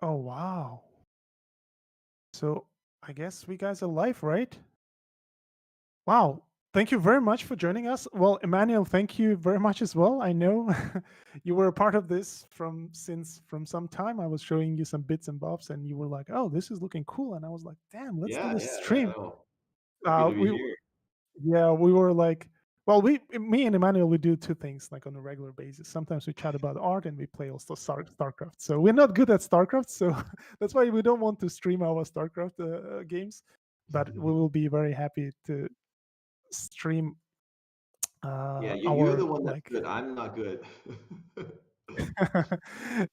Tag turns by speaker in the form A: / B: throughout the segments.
A: Oh, wow. So I guess we guys are live, right? Wow. Thank you very much for joining us. Well, Emmanuel, thank you very much as well. I know you were a part of this from some time. I was showing you some bits and bobs, and you were like, "Oh, this is looking cool," and I was like, "Damn, let's do
B: Yeah,
A: this
B: yeah, yeah,
A: stream."
B: no, happy
A: Uh,
B: to be
A: we
B: here.
A: Yeah, we were like, well, me and Emmanuel, we do two things like on a regular basis. Sometimes we chat about art, and we play also StarCraft. So we're not good at StarCraft, so that's why we don't want to stream our StarCraft games. But we will be very happy to stream
B: Yeah, you're
A: our
B: the one that's
A: like
B: good, I'm not good.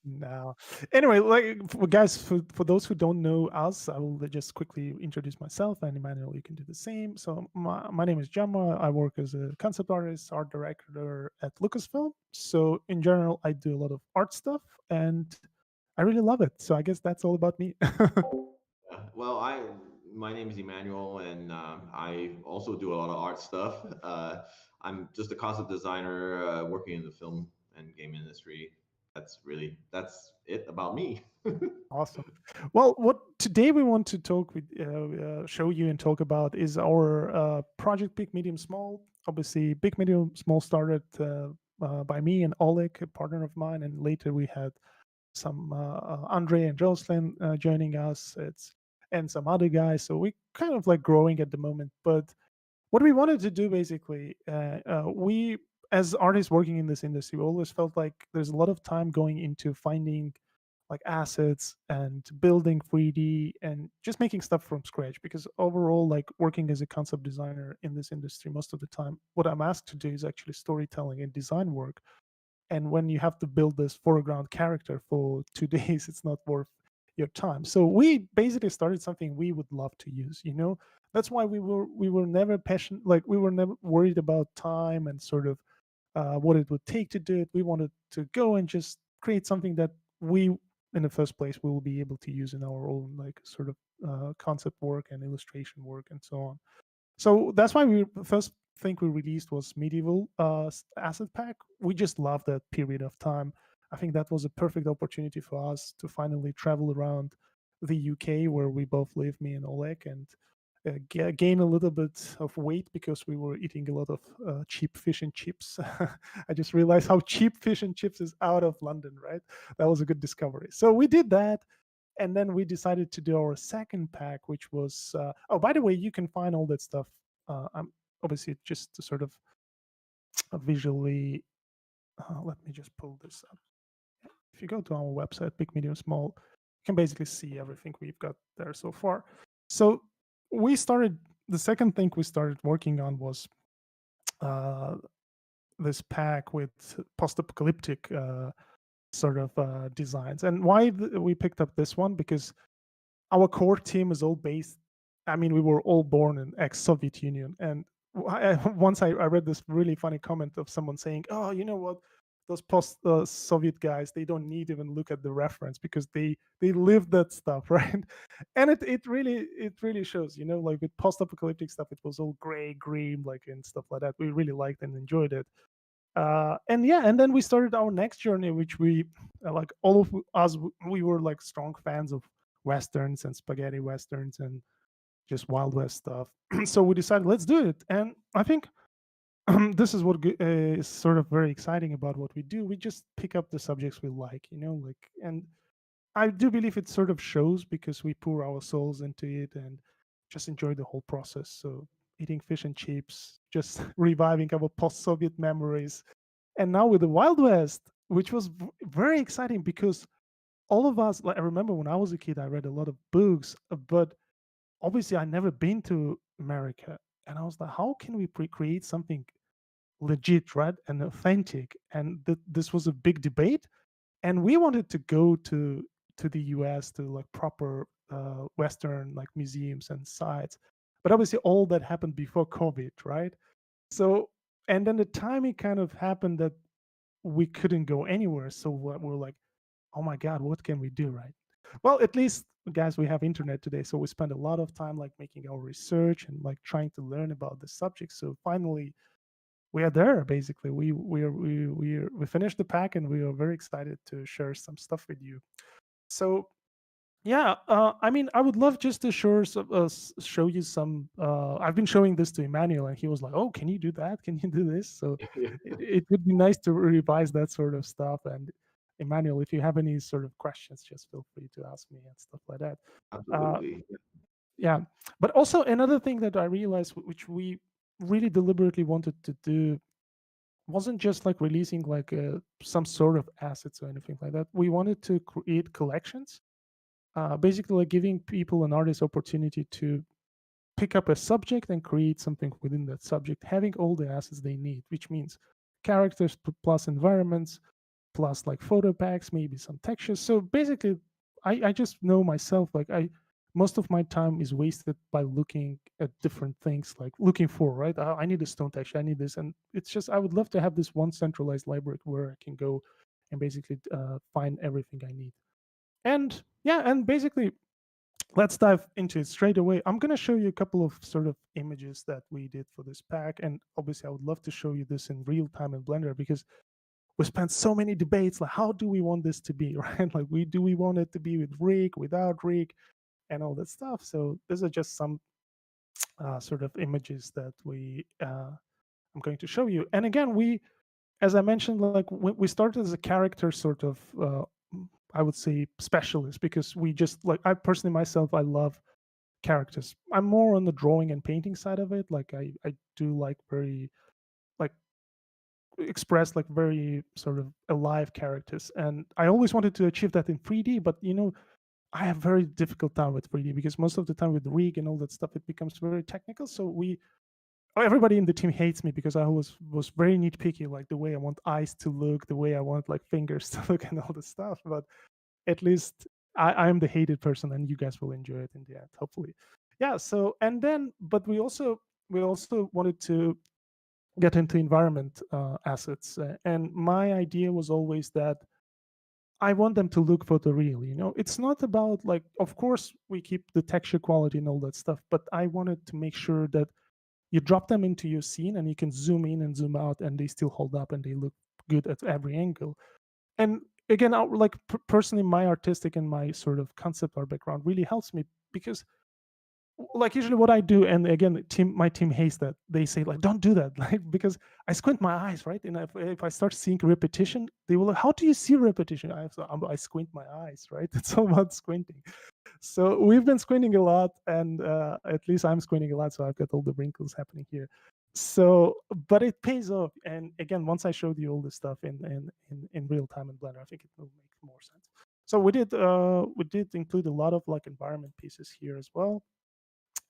A: no. Anyway, like for guys, for those who don't know us, I will just quickly introduce myself, and Emmanuel, you can do the same. So my name is Gemma. I work as a concept artist, art director at Lucasfilm. So in general, I do a lot of art stuff, and I really love it. So I guess that's all about me.
B: Yeah, well, my name is Emmanuel, and I also do a lot of art stuff. I'm just a concept designer working in the film and game industry. That's it about me.
A: Awesome. Well, what today we want to talk with, show you and talk about is our project Big Medium Small. Obviously, Big Medium Small started by me and Oleg, a partner of mine, and later we had some Andre and Jocelyn joining us. It's and some other guys. So we kind of like growing at the moment. But what we wanted to do basically, we as artists working in this industry, we always felt like there's a lot of time going into finding like assets and building 3D and just making stuff from scratch. Because overall, like working as a concept designer in this industry, most of the time, what I'm asked to do is actually storytelling and design work. And when you have to build this foreground character for 2 days, it's not worth your time. So we basically started something we would love to use. That's why we were never passionate, like we were never worried about time and sort of what it would take to do it. We wanted to go and just create something that we, in the first place, we will be able to use in our own like sort of concept work and illustration work and so on. So that's why we first thing we released was Medieval Asset Pack. We just loved that period of time. I think that was a perfect opportunity for us to finally travel around the UK where we both live, me and Oleg, and gain a little bit of weight because we were eating a lot of cheap fish and chips. I just realized how cheap fish and chips is out of London, right? That was a good discovery. So we did that, and then we decided to do our second pack, which was oh, by the way, you can find all that stuff. I'm obviously just to sort of visually. Let me just pull this up. If you go to our website, Big Medium Small, you can basically see everything we've got there so far. So we started. The second thing we started working on was uh, this pack with post-apocalyptic sort of designs. And why we picked up this one, because our core team is all based. I mean, we were all born in ex-Soviet Union, and once I read this really funny comment of someone saying, "Oh, you know what? Those post-Soviet guys, they don't need even look at the reference because they live that stuff, right?" And it really shows, like with post-apocalyptic stuff, it was all gray, green, like and stuff like that. We really liked and enjoyed it. And yeah, and then we started our next journey, which we like all of us, we were like strong fans of westerns and spaghetti westerns and just Wild West stuff. So we decided let's do it, and I think this is what is sort of very exciting about what we do. We just pick up the subjects we like, like, and I do believe it sort of shows because we pour our souls into it and just enjoy the whole process. So eating fish and chips, just reviving our post-Soviet memories, and now with the Wild West, which was very exciting because all of us, like I remember when I was a kid, I read a lot of books, but obviously I never been to America, and I was like, how can we create something legit, right, and authentic? And this was a big debate, and we wanted to go to the US to like proper Western like museums and sites, but obviously all that happened before COVID, right? So and then the timing kind of happened that we couldn't go anywhere. So we're like, oh my God, what can we do, right? Well, at least, guys, we have internet today. So we spend a lot of time like making our research and like trying to learn about the subject. So finally, we are there. Basically, we finished the pack, and we are very excited to share some stuff with you. So Yeah, I mean, I would love just to show you some. I've been showing this to Emmanuel, and he was like, "Oh, can you do that? Can you do this?" So it would be nice to revise that sort of stuff. And Emmanuel, if you have any sort of questions, just feel free to ask me and stuff like that. Uh,
B: Absolutely.
A: yeah, but also another thing that I realized, which we really deliberately wanted to do, wasn't just like releasing like some sort of assets or anything like that. We wanted to create collections, basically like giving people and artists opportunity to pick up a subject and create something within that subject, having all the assets they need, which means characters plus environments plus like photo packs, maybe some textures. So basically, I just know myself, like most of my time is wasted by looking at different things, like looking for, right? I need a stone texture, I need this. And it's just, I would love to have this one centralized library where I can go and basically find everything I need. And yeah, and basically, let's dive into it straight away. I'm going to show you a couple of sort of images that we did for this pack. And obviously, I would love to show you this in real time in Blender because we spent so many debates like, how do we want this to be, right? Like, we want it to be with rig, without rig, and all that stuff. So these are just some sort of images that I'm going to show you. And again, as I mentioned, like we started as a character sort of, I would say, specialist, because we just like, I personally myself, I love characters. I'm more on the drawing and painting side of it. Like I do like very like express like very sort of alive characters, and I always wanted to achieve that in 3D. But I have very difficult time with 3D because most of the time with rig and all that stuff, it becomes very technical. So everybody in the team hates me because I always was very nitpicky, like the way I want eyes to look, the way I want like fingers to look, and all the stuff. But at least I'm the hated person, and you guys will enjoy it in the end, hopefully. Yeah. So and then, but we also wanted to get into environment assets, and my idea was always that I want them to look photoreal. It's not about like, of course, we keep the texture quality and all that stuff, but I wanted to make sure that you drop them into your scene and you can zoom in and zoom out, and they still hold up and they look good at every angle. And again, like personally, my artistic and my sort of concept art background really helps me because like usually what I do, and again, my team hates that. They say like, don't do that, like because I squint my eyes, right? And if I start seeing repetition, they will like, how do you see repetition? I squint my eyes, right? It's all about squinting. So we've been squinting a lot, and at least I'm squinting a lot, so I've got all the wrinkles happening here. So, but it pays off. And again, once I showed you all this stuff in real time in Blender, I think it will make more sense. So we did include a lot of like environment pieces here as well.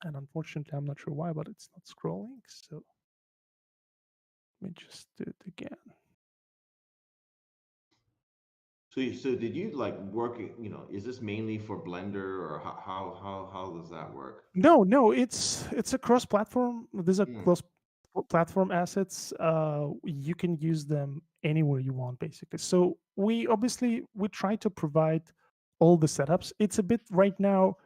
A: And unfortunately, I'm not sure why, but it's not scrolling. So let me just do it again.
B: So did you like is this mainly for Blender or how does that work?
A: No, it's a cross-platform. These are
B: Hmm.
A: cross-platform assets. You can use them anywhere you want, basically. So we try to provide all the setups. It's a bit right now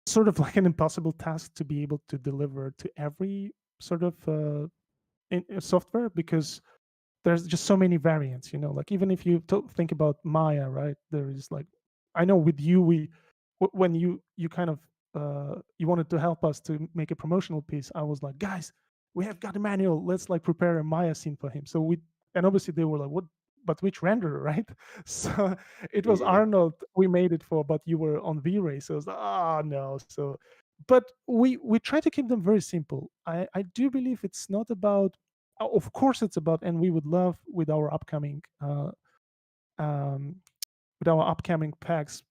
A: sort of like an impossible task to be able to deliver to every sort of software, because there's just so many variants. Like even if you think about Maya, right? There is like, I know with you, when you kind of you wanted to help us to make a promotional piece, I was like, guys, we have got a manual, let's like prepare a Maya scene for him. And obviously they were like, what, but which renderer, right? So it was
B: Yeah.
A: Arnold we made it for, but you were on V-Ray, so it was like, oh no. So but we try to keep them very simple. I do believe it's not about, of course it's about, and we would love um, with our upcoming packs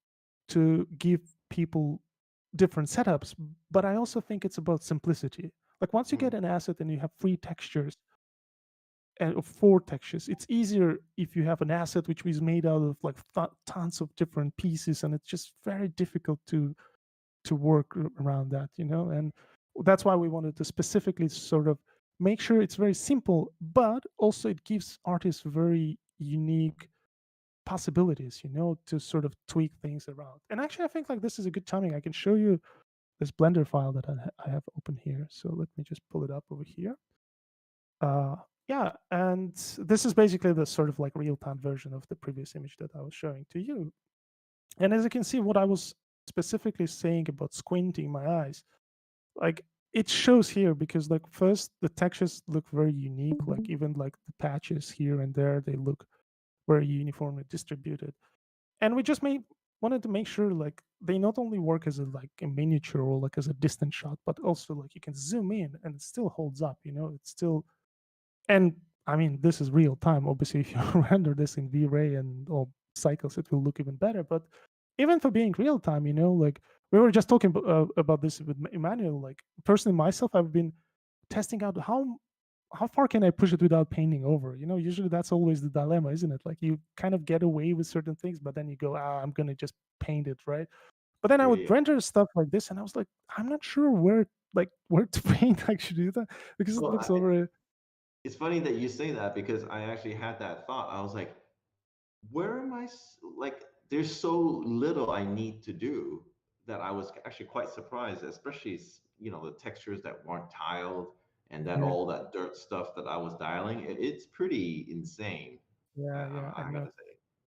A: to give people different setups. But I also think it's about simplicity. Like once you
B: Mm.
A: get an asset and you have 3 textures and 4 textures, it's easier if you have an asset which is made out of like tons of different pieces, and it's just very difficult to work around that. And that's why we wanted to specifically sort of make sure it's very simple, but also it gives artists very unique possibilities, to sort of tweak things around. And actually, I think like this is a good timing. I can show you this Blender file that I have open here. So let me just pull it up over here. Uh, yeah, and this is basically the sort of like real-time version of the previous image that I was showing to you. And as you can see, what I was specifically saying about squinting my eyes, like it shows here because like first the textures look very unique, like even like the patches here and there, they look very uniformly distributed. And we just wanted to make sure like they not only work as a miniature or like as a distant shot, but also like you can zoom in and it still holds up, it's still. And I mean, this is real time. Obviously, if you render this in V-Ray and all cycles, it will look even better. But even for being real time, like we were just talking about this with Emmanuel. Like personally, myself, I've been testing out how far can I push it without painting over. Usually that's always the dilemma, isn't it? Like you kind of get away with certain things, but then you go, I'm gonna just paint it, right? But then I would
B: Yeah.
A: render stuff like this, and I was like, I'm not sure where to paint actually because it
B: Well,
A: looks over.
B: it's funny that you say that because I actually had that thought. I was like, where am like, there's so little I need to do that I was actually quite surprised, especially, the textures that weren't tiled and that
A: Yeah.
B: all that dirt stuff that I was dialing. It's pretty insane.
A: Yeah, yeah, I
B: I
A: know.
B: gotta say.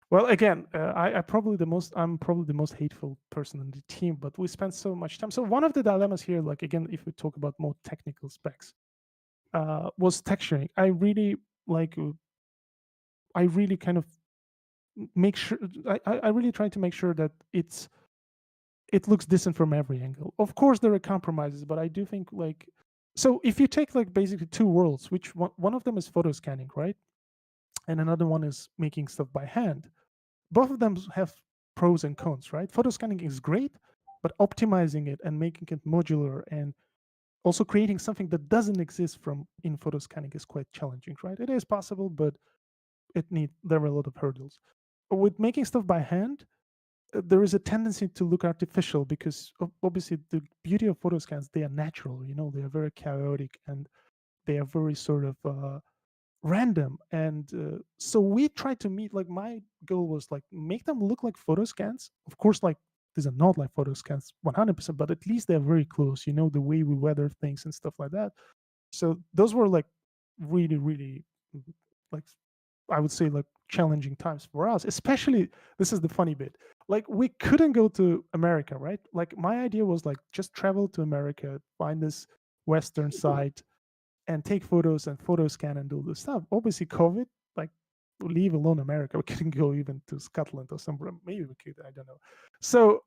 A: Well, again, I'm probably the most hateful person in the team, but we spent so much time. So one of the dilemmas here, like again, if we talk about more technical specs, was texturing. Like, uh, I really kind of make sure. I really try to make sure that it looks decent from every angle. Of course, there are compromises, but I do think like, so if you take like basically two worlds, which one of them is photo scanning, right, and another one is making stuff by hand. Both of them have pros and cons, right? Photo scanning is great, but optimizing it and making it modular and also creating something that doesn't exist from in photo scanning is quite challenging, right? It is possible, but there are a lot of hurdles. With making stuff by hand, there is a tendency to look artificial because obviously the beauty of photo scans, they are natural, they are very chaotic and they are very sort of random. And so we tried to meet, like my goal was like make them look like photo scans. Of course, like these are not like photo scans 100%, but at least they're very close, the way we weather things and stuff like that. So those were like really, really, like, I would say like challenging times for us, especially. This is the funny bit. Like we couldn't go to America, right? Like my idea was like just travel to America, find this Western site and take photos and photo scan and do this stuff. Obviously, COVID, like leave alone America, we couldn't go even to Scotland or somewhere. Maybe we could, I don't know. So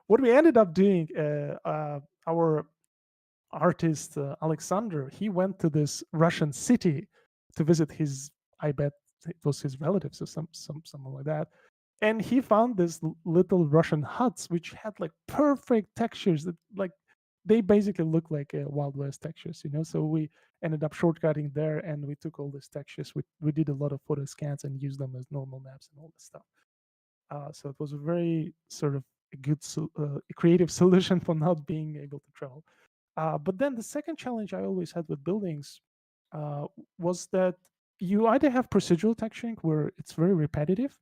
A: what we ended up doing, our artist Alexander, he went to this Russian city to visit his, I bet it was his relatives or someone like that. And he found this little Russian huts which had like perfect textures that like they basically look like Wild West textures, So we ended up shortcutting there, and we took all these textures. We did a lot of photo scans and used them as normal maps and all this stuff. So it was a very sort of a good, creative solution for not being able to travel. But then the second challenge I always had with buildings uh, was that you either have procedural texturing where it's very repetitive,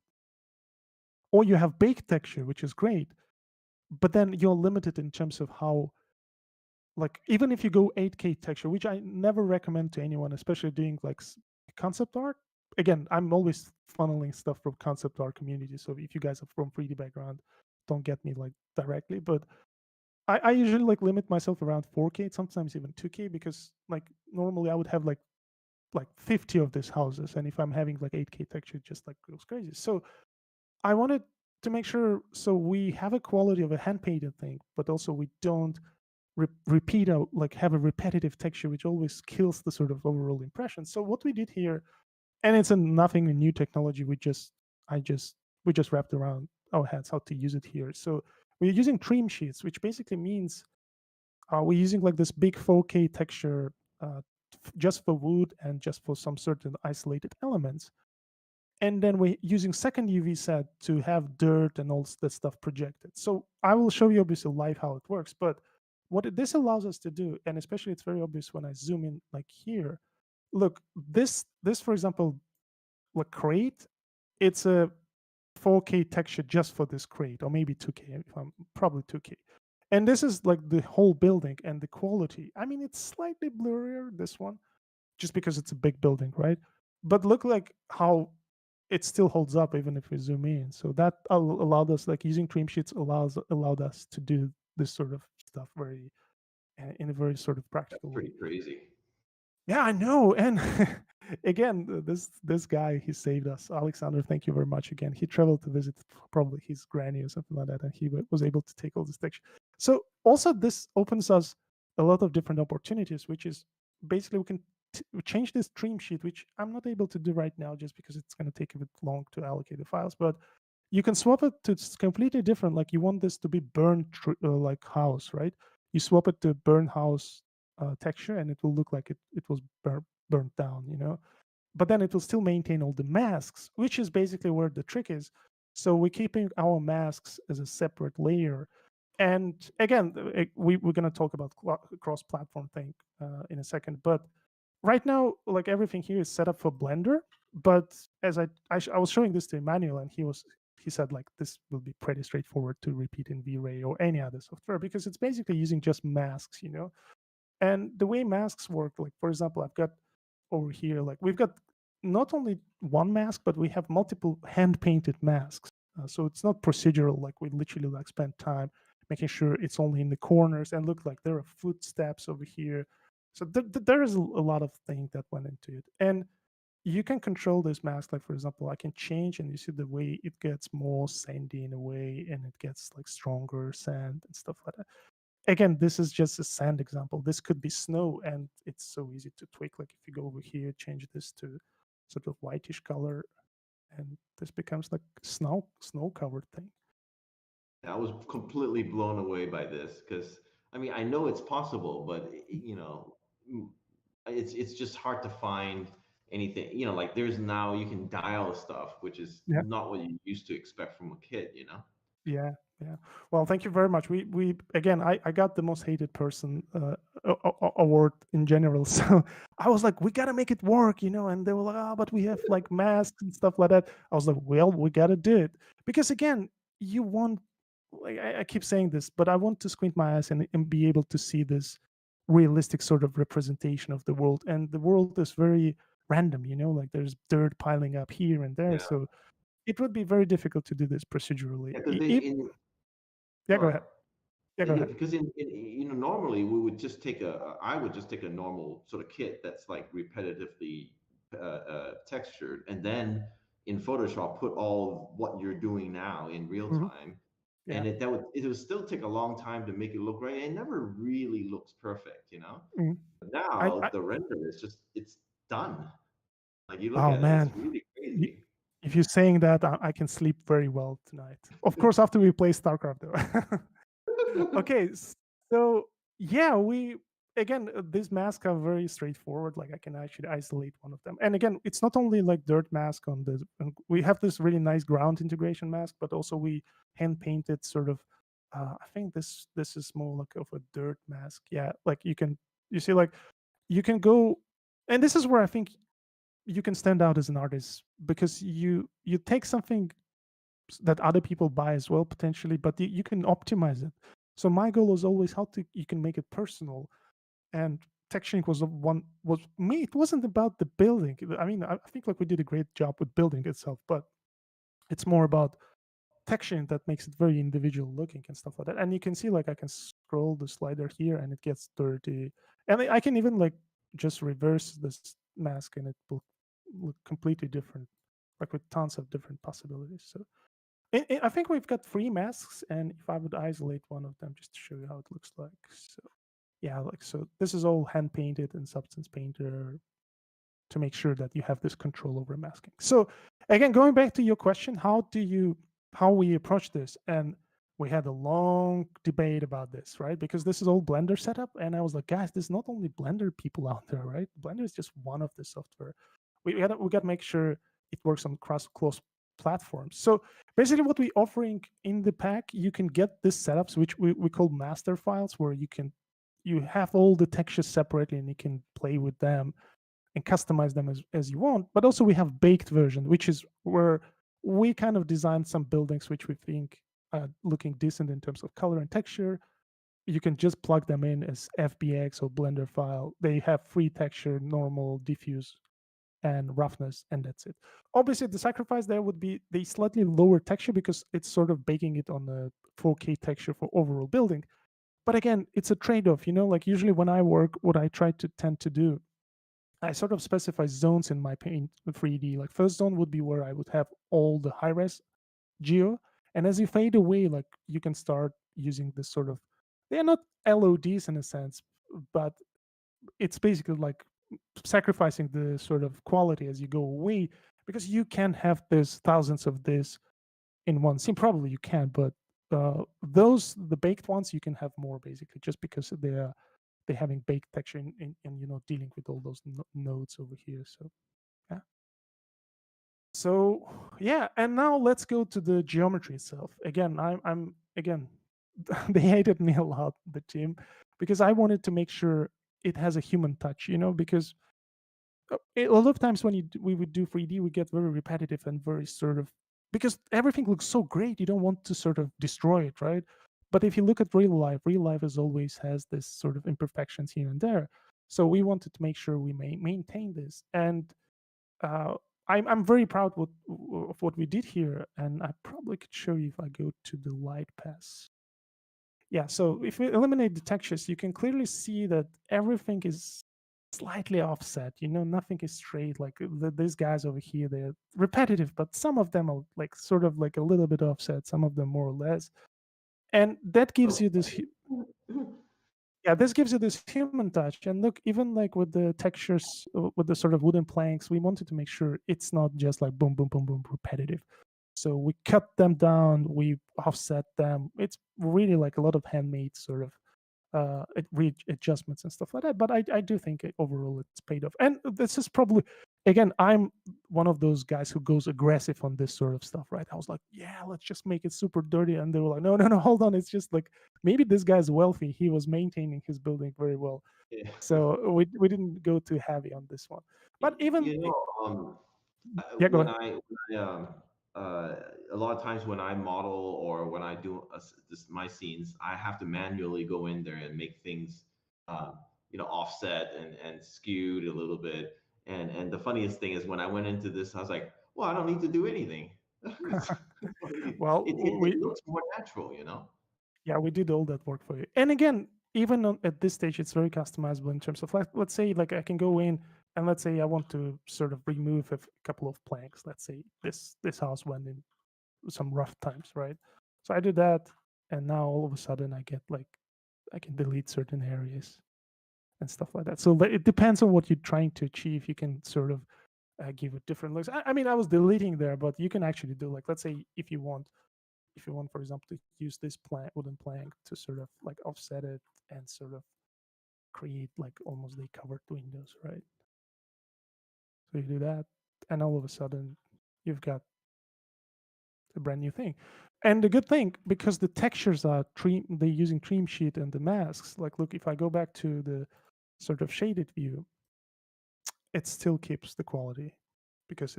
A: or you have baked texture, which is great, but then you're limited in terms of how, like, even if you go 8K texture, which I never recommend to anyone, especially doing like concept art. Again, I'm always funneling stuff from concept art community. So if you guys are from 3D background, don't get me like directly, but I usually like limit myself around 4K, sometimes even 2K, because like normally I would have like 50 of these houses, and if I'm having like 8K texture, it just like goes crazy. So I wanted to make sure so we have a quality of a hand painted thing, but also we don't repeat out, like have a repetitive texture, which always kills the sort of overall impression. So what we did here, and it's a nothing new technology, I just we just wrapped around our heads how to use it here. So we're using trim sheets, which basically means we're using like this big 4K texture just for wood and just for some certain isolated elements. And then we're using second UV set to have dirt and all that stuff projected. So I will show you obviously live how it works. But this allows us to do, and especially it's very obvious when I zoom in like here. Look, this for example, like crate, it's a 4K texture just for this crate, or maybe 2K, if I'm probably 2K. And this is like the whole building and the quality. I mean, it's slightly blurrier, this one, just because it's a big building, right? But look like how it still holds up even if we zoom in. So that allowed us, like using trim sheets allowed us to do this sort of stuff very in a very sort of
B: That's
A: practical way.
B: pretty crazy.
A: Yeah, I know. And again, this guy, he saved us. Alexander, thank you very much again. He traveled to visit probably his granny or something like that, and he was able to take all this texture. So also this opens us a lot of different opportunities, which is basically we can change this stream sheet, which I'm not able to do right now just because it's going to take a bit long to allocate the files, but you can swap it to completely different. Like you want this to be burn like house, right? You swap it to burn house texture, and it will look like it was burnt down, but then it will still maintain all the masks, which is basically where the trick is. So we're keeping our masks as a separate layer. And again, we're going to talk about cross-platform thing in a second, but right now, like everything here is set up for Blender. But as I was showing this to Emmanuel, and he said like this will be pretty straightforward to repeat in V-Ray or any other software because it's basically using just masks, and the way masks work, like for example, I've got over here, like we've got not only one mask, but we have multiple hand painted masks. So it's not procedural, like we literally like spend time making sure it's only in the corners and look like there are footsteps over here. So there is a lot of things that went into it. And you can control this mask. Like for example, I can change, and you see the way it gets more sandy in a way, and it gets like stronger sand and stuff like that. Again, this is just a sand example. This could be snow, and it's so easy to tweak. Like if you go over here, change this to sort of whitish color, and this becomes like snow covered thing.
B: I was completely blown away by this because I mean I know it's possible, but mm, it's just hard to find anything. Like there's now you can dial stuff, which is
A: Yeah,
B: not what you used to expect from a kid.
A: yeah, yeah. Well, thank you very much. We again, I got the most hated person award in general. So I was like, we gotta make it work, And they were like, but we have like masks and stuff like that. I was like, well, we gotta do it because again, you want. Like I keep saying this, but I want to squint my eyes and be able to see this realistic sort of representation of the world. And the world is very random, like there's dirt piling up here and there.
B: Yeah,
A: So it would be very difficult to do this procedurally.
B: yeah. Because
A: Yeah,
B: go
A: go
B: ahead.
A: ahead. Yeah, go
B: Yeah,
A: ahead.
B: because normally we would just I would just take a normal sort of kit that's like repetitively textured, and then in Photoshop put all what you're doing now in real
A: Mhm.
B: time,
A: Yeah.
B: and it would still take a long time to make it look right. It never really looks perfect.
A: Mhm.
B: But
A: I,
B: now
A: I,
B: the render is just it's done. Like you look
A: oh
B: at it, it's
A: man,
B: really
A: Y-
B: crazy.
A: if you're saying that, I can sleep very well tonight. Of course, after we play StarCraft, though. Okay, so yeah, we again these masks are very straightforward. Like I can actually isolate one of them, and again, it's not only like dirt mask on the. We have this really nice ground integration mask, but also we hand painted sort of. I think this is more like of a dirt mask. Yeah, like you see like you can go, and this is where I think you can stand out as an artist because you take something that other people buy as well potentially, but you can optimize it. So my goal was always how to you can make it personal, and texturing was was me. It wasn't about the building. I mean, I think like we did a great job with building itself, but it's more about texturing that makes it very individual looking and stuff like that. And you can see like I can scroll the slider here and it gets dirty, and I can even like just reverse this mask and it will look completely different, like with tons of different possibilities. So I think we've got three masks, and if I would isolate one of them just to show you how it looks like. So yeah, like so this is all hand painted in Substance Painter to make sure that you have this control over masking. So again, going back to your question, how we approach this? And we had a long debate about this, right? Because this is all Blender setup, and I was like, guys, there's not only Blender people out there, right? Blender is just one of the software. We got to make sure it works on close platforms. So basically, what we're offering in the pack, you can get this setups, which we call master files, where you have all the textures separately, and you can play with them and customize them as you want. But also we have baked version, which is where we kind of designed some buildings which we think are looking decent in terms of color and texture. You can just plug them in as FBX or Blender file. They have free texture, normal, diffuse, and roughness, and that's it. Obviously, the sacrifice there would be the slightly lower texture because it's sort of baking it on a 4K texture for overall building. But again, it's a trade-off, like usually when I work, what I try to tend to do, I sort of specify zones in my Paint 3D. Like first zone would be where I would have all the high-res geo, and as you fade away, like you can start using this sort of, they are not LODs in a sense, but it's basically like sacrificing the sort of quality as you go away, because you can have this thousands of this in one scene. Probably you can, but the baked ones you can have more basically, just because they're having baked texture and dealing with all those nodes over here. So yeah. So yeah, and now let's go to the geometry itself. Again, I'm again, they hated me a lot, the team, because I wanted to make sure it has a human touch, because a lot of times when we would do 3D, we get very repetitive and very sort of, because everything looks so great, you don't want to sort of destroy it, right? But if you look at real life as always has this sort of imperfections here and there. So we wanted to make sure we maintain this, and uh, I'm very proud of what we did here, and I probably could show you if I go to the light pass. Yeah, so if we eliminate the textures, you can clearly see that everything is slightly offset. Nothing is straight. Like these guys over here, they're repetitive, but some of them are like sort of like a little bit offset. Some of them more or less, and that gives you this. Yeah, this gives you this human touch. And look, even like with the textures, with the sort of wooden planks, we wanted to make sure it's not just like boom, boom, boom, boom, repetitive. So we cut them down, we offset them. It's really like a lot of handmade sort of adjustments and stuff like that. But I do think overall it's paid off. And this is probably, again, I'm one of those guys who goes aggressive on this sort of stuff, right? I was like, yeah, let's just make it super dirty. And they were like, no, no, no, hold on. It's just like, maybe this guy's wealthy. He was maintaining his building very well.
B: Yeah.
A: So we didn't go too heavy on this one. But even, yeah, go
B: when
A: ahead.
B: I a lot of times when I model or when I do my scenes, I have to manually go in there and make things, offset and skewed a little bit. And the funniest thing is when I went into this, I was like, well, I don't need to do anything. it,
A: Well,
B: it looks more natural.
A: yeah, we did all that work for you. And again, even at this stage, it's very customizable in terms of, like, let's say, like I can go in and let's say I want to sort of remove a couple of planks. Let's say this house went in some rough times, right? So I do that, and now all of a sudden I get like I can delete certain areas and stuff like that. So it depends on what you're trying to achieve. You can sort of give it different looks. I mean, I was deleting there, but you can actually do, like, let's say if you want, for example, to use this wooden plank to sort of like offset it and sort of create like almost the covered windows, right? So you do that, and all of a sudden you've got a brand new thing. And the good thing, because the textures are they're using Dream Sheet and the masks. Like, look, if I go back to the sort of shaded view, it still keeps the quality because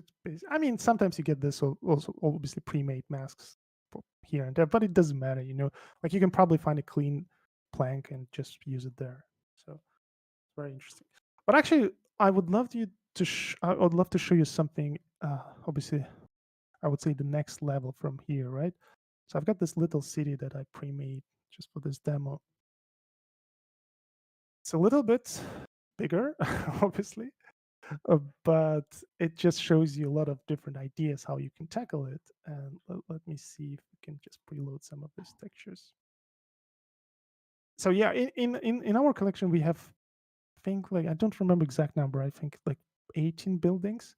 A: I mean, sometimes you get this also obviously pre-made masks here and there, but it doesn't matter, like you can probably find a clean plank and just use it there. So it's very interesting. But actually, I would love you to I would love to show you something. Obviously, I would say the next level from here, right? So I've got this little city that I pre-made just for this demo. It's a little bit bigger, obviously, but it just shows you a lot of different ideas how you can tackle it. And let me see if we can just preload some of these textures. So yeah, in our collection we have, I think, like, I don't remember exact number. I think like 18 buildings,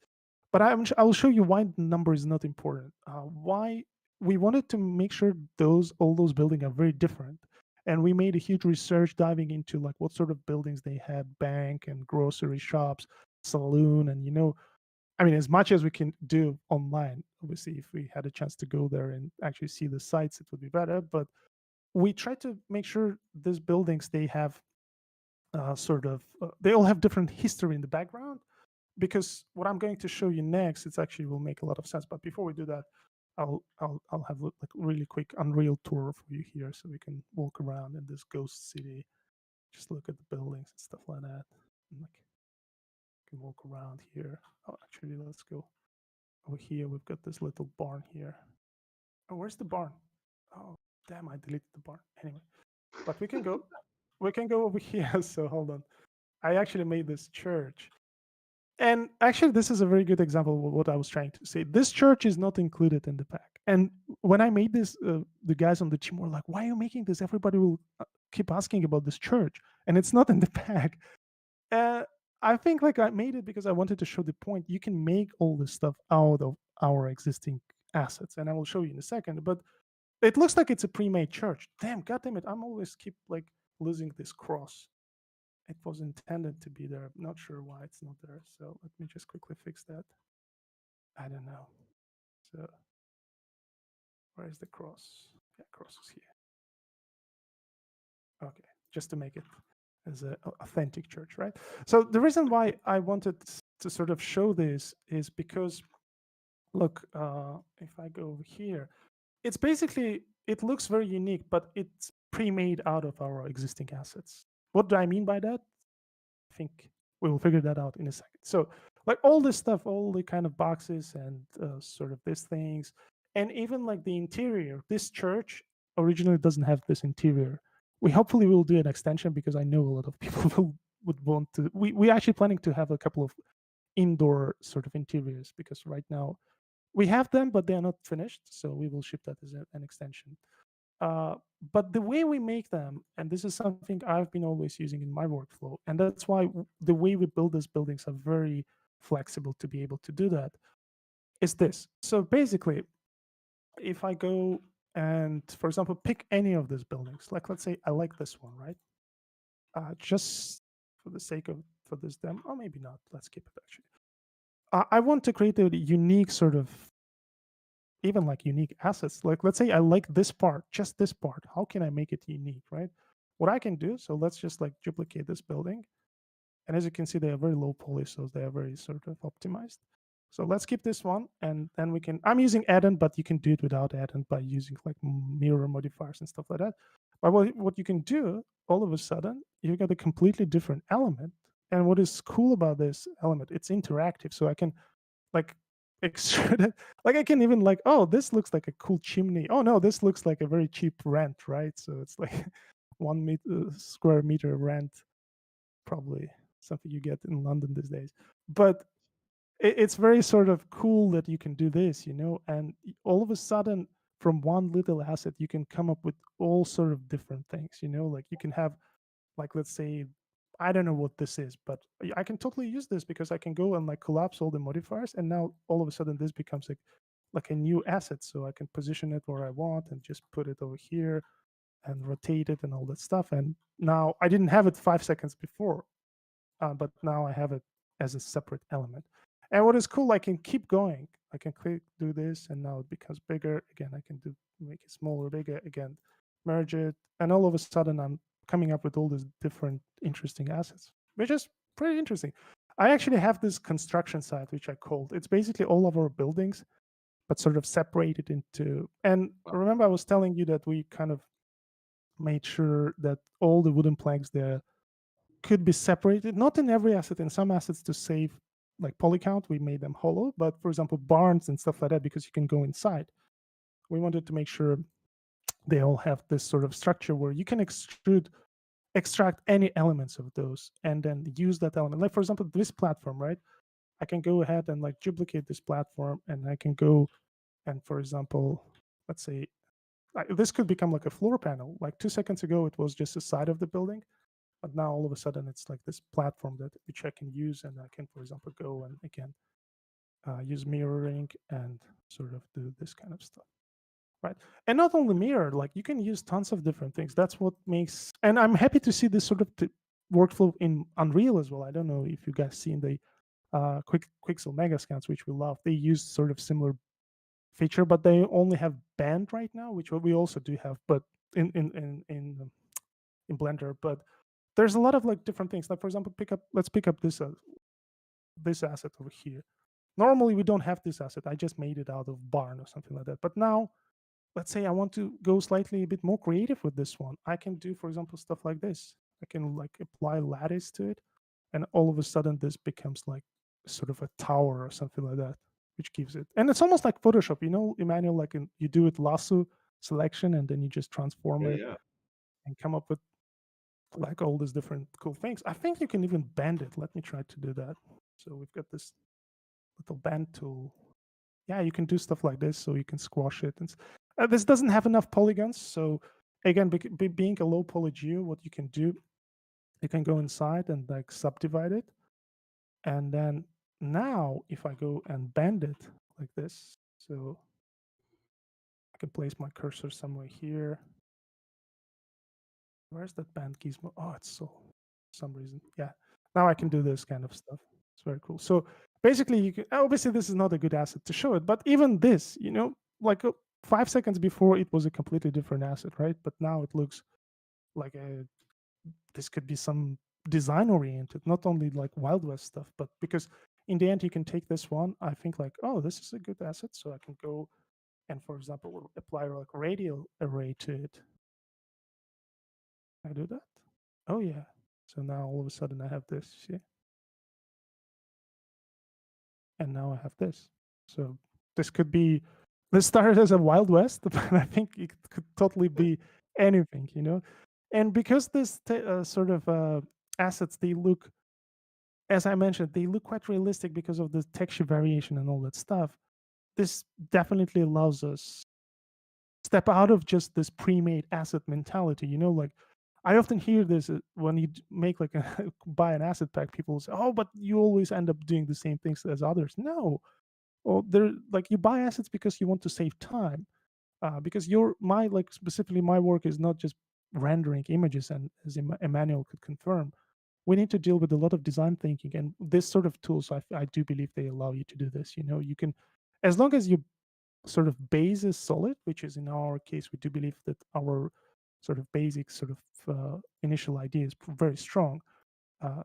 A: but I will show you why the number is not important. Why we wanted to make sure all those buildings are very different, and we made a huge research diving into like what sort of buildings they had: bank and grocery shops, saloon, and I mean, as much as we can do online. Obviously, if we had a chance to go there and actually see the sites, it would be better. But we try to make sure these buildings, they have they all have different history in the background, because what I'm going to show you next, it's actually will make a lot of sense. But before we do that, I'll have like really quick Unreal tour for you here, so we can walk around in this ghost city, just look at the buildings and stuff like that. And like, can walk around here. Oh, actually, let's go over here. We've got this little barn here. Oh, where's the barn? Oh, damn! I deleted the barn. Anyway, but we can go. We can go over here. So hold on. I actually made this church. And actually, this is a very good example of what I was trying to say. This church is not included in the pack. And when I made this, the guys on the team were like, "Why are you making this? Everybody will keep asking about this church, and it's not in the pack." Uh, I think like I made it because I wanted to show the point. You can make all this stuff out of our existing assets, and I will show you in a second. But it looks like it's a pre-made church. Damn, goddamn it! I'm always keep like losing this cross. It was intended to be there. I'm not sure why it's not there. So let me just quickly fix that. I don't know. So where is the cross? Yeah, cross is here. Okay, just to make it as an authentic church, right? So the reason why I wanted to sort of show this is because, look, if I go over here, it's basically, it looks very unique, but it's pre-made out of our existing assets. What do I mean by that? I think we will figure that out in a second. So like all this stuff, all the kind of boxes and sort of these things, and even like the interior, this church originally doesn't have this interior. We hopefully will do an extension because I know a lot of people would want to. We actually planning to have a couple of indoor sort of interiors because right now we have them, but they are not finished. So we will ship that as an extension. Uh, but the way we make them, and this is something I've been always using in my workflow, and that's why the way we build these buildings are very flexible to be able to do that, is this. So basically, if I go and, for example, pick any of these buildings, like let's say I like this one, right? Just for the sake of, for this demo, or maybe not, let's keep it actually. I want to create a unique sort of, even like unique assets. Like let's say I like this part, just this part. How can I make it unique, right? What I can do, so let's just like duplicate this building. And as you can see, they are very low poly, so they are very sort of optimized. So let's keep this one, and then we can, I'm using add-in, but you can do it without add-in by using like mirror modifiers and stuff like that. But what you can do, all of a sudden, you got a completely different element. And what is cool about this element, it's interactive. So I can like extrude it. Like I can even like, oh, this looks like a cool chimney. Oh no, this looks like a very cheap rent, right? So it's like 1 square meter rent, probably something you get in London these days. But it's very sort of cool that you can do this, you know, and all of a sudden from one little asset you can come up with all sort of different things, you know, like you can have, like let's say, I don't know what this is, but I can totally use this because I can go and like collapse all the modifiers, and now all of a sudden this becomes like a new asset. So I can position it where I want and just put it over here and rotate it and all that stuff. And now I didn't have it 5 seconds before, but now I have it as a separate element. And what is cool, I can keep going. I can click, do this, and now it becomes bigger. Again, I can do make it smaller, bigger. Again, merge it, and all of a sudden I'm coming up with all these different interesting assets, which is pretty interesting. I actually have this construction site, which I called. It's basically all of our buildings, but sort of separated into. And remember, I was telling you that we kind of made sure that all the wooden planks there could be separated, not in every asset, in some assets to save like poly count, we made them hollow, but for example, barns and stuff like that, because you can go inside, we wanted to make sure they all have this sort of structure where you can extract any elements of those and then use that element. Like for example, this platform, right? I can go ahead and like duplicate this platform, and I can go and, for example, let's say this could become like a floor panel. Like 2 seconds ago, it was just the side of the building. But now all of a sudden it's like this platform that which I can use, and I can, for example, go and again use mirroring and sort of do this kind of stuff, right? And not only mirror, like you can use tons of different things. That's what makes, and I'm happy to see this sort of workflow in Unreal as well. I don't know if you guys seen the Quixel Mega Scans, which we love. They use sort of similar feature, but they only have band right now, which we also do have, but in Blender, but there's a lot of like different things. Like for example, let's pick up this asset over here. Normally we don't have this asset. I just made it out of barn or something like that. But now, let's say I want to go slightly a bit more creative with this one. I can do, for example, stuff like this. I can like apply lattice to it. and all of a sudden this becomes like sort of a tower or something like that, which gives it. And it's almost like Photoshop, Emmanuel. Like you do it lasso selection, and then you just transform
B: Yeah,
A: it
B: yeah.
A: and come up with like all these different cool things. I think you can even bend it. Let me try to do that. So we've got this little bend tool. Yeah, you can do stuff like this, so you can squash it. And this doesn't have enough polygons, so again, being a low poly geo, what you can do, you can go inside and like subdivide it, and then now if I go and bend it like this, so I can place my cursor somewhere here. Where's that band gizmo? Oh, it's so for some reason. Yeah. Now I can do this kind of stuff. It's very cool. So basically you can obviously this is not a good asset to show it, but even this, like 5 seconds before it was a completely different asset, right? But now it looks like this could be some design oriented, not only like Wild West stuff, but because in the end you can take this one, I think like, oh, this is a good asset. So I can go and for example apply like radial array to it. I do that? Oh yeah. So now all of a sudden I have this, see? And now I have this. So this could be, this started as a Wild West, but I think it could totally be anything. And because this sort of assets, they look, as I mentioned, they look quite realistic because of the texture variation and all that stuff. This definitely allows us step out of just this pre-made asset mentality. Like I often hear this when you make like a buy an asset pack, people say, "Oh, but you always end up doing the same things as others." No, well, they're like you buy assets because you want to save time, because my like specifically my work is not just rendering images, and as Emmanuel could confirm, we need to deal with a lot of design thinking, and this sort of tools I do believe they allow you to do this. You can, as long as you sort of base is solid, which is in our case, we do believe that our sort of basic sort of initial idea is very strong.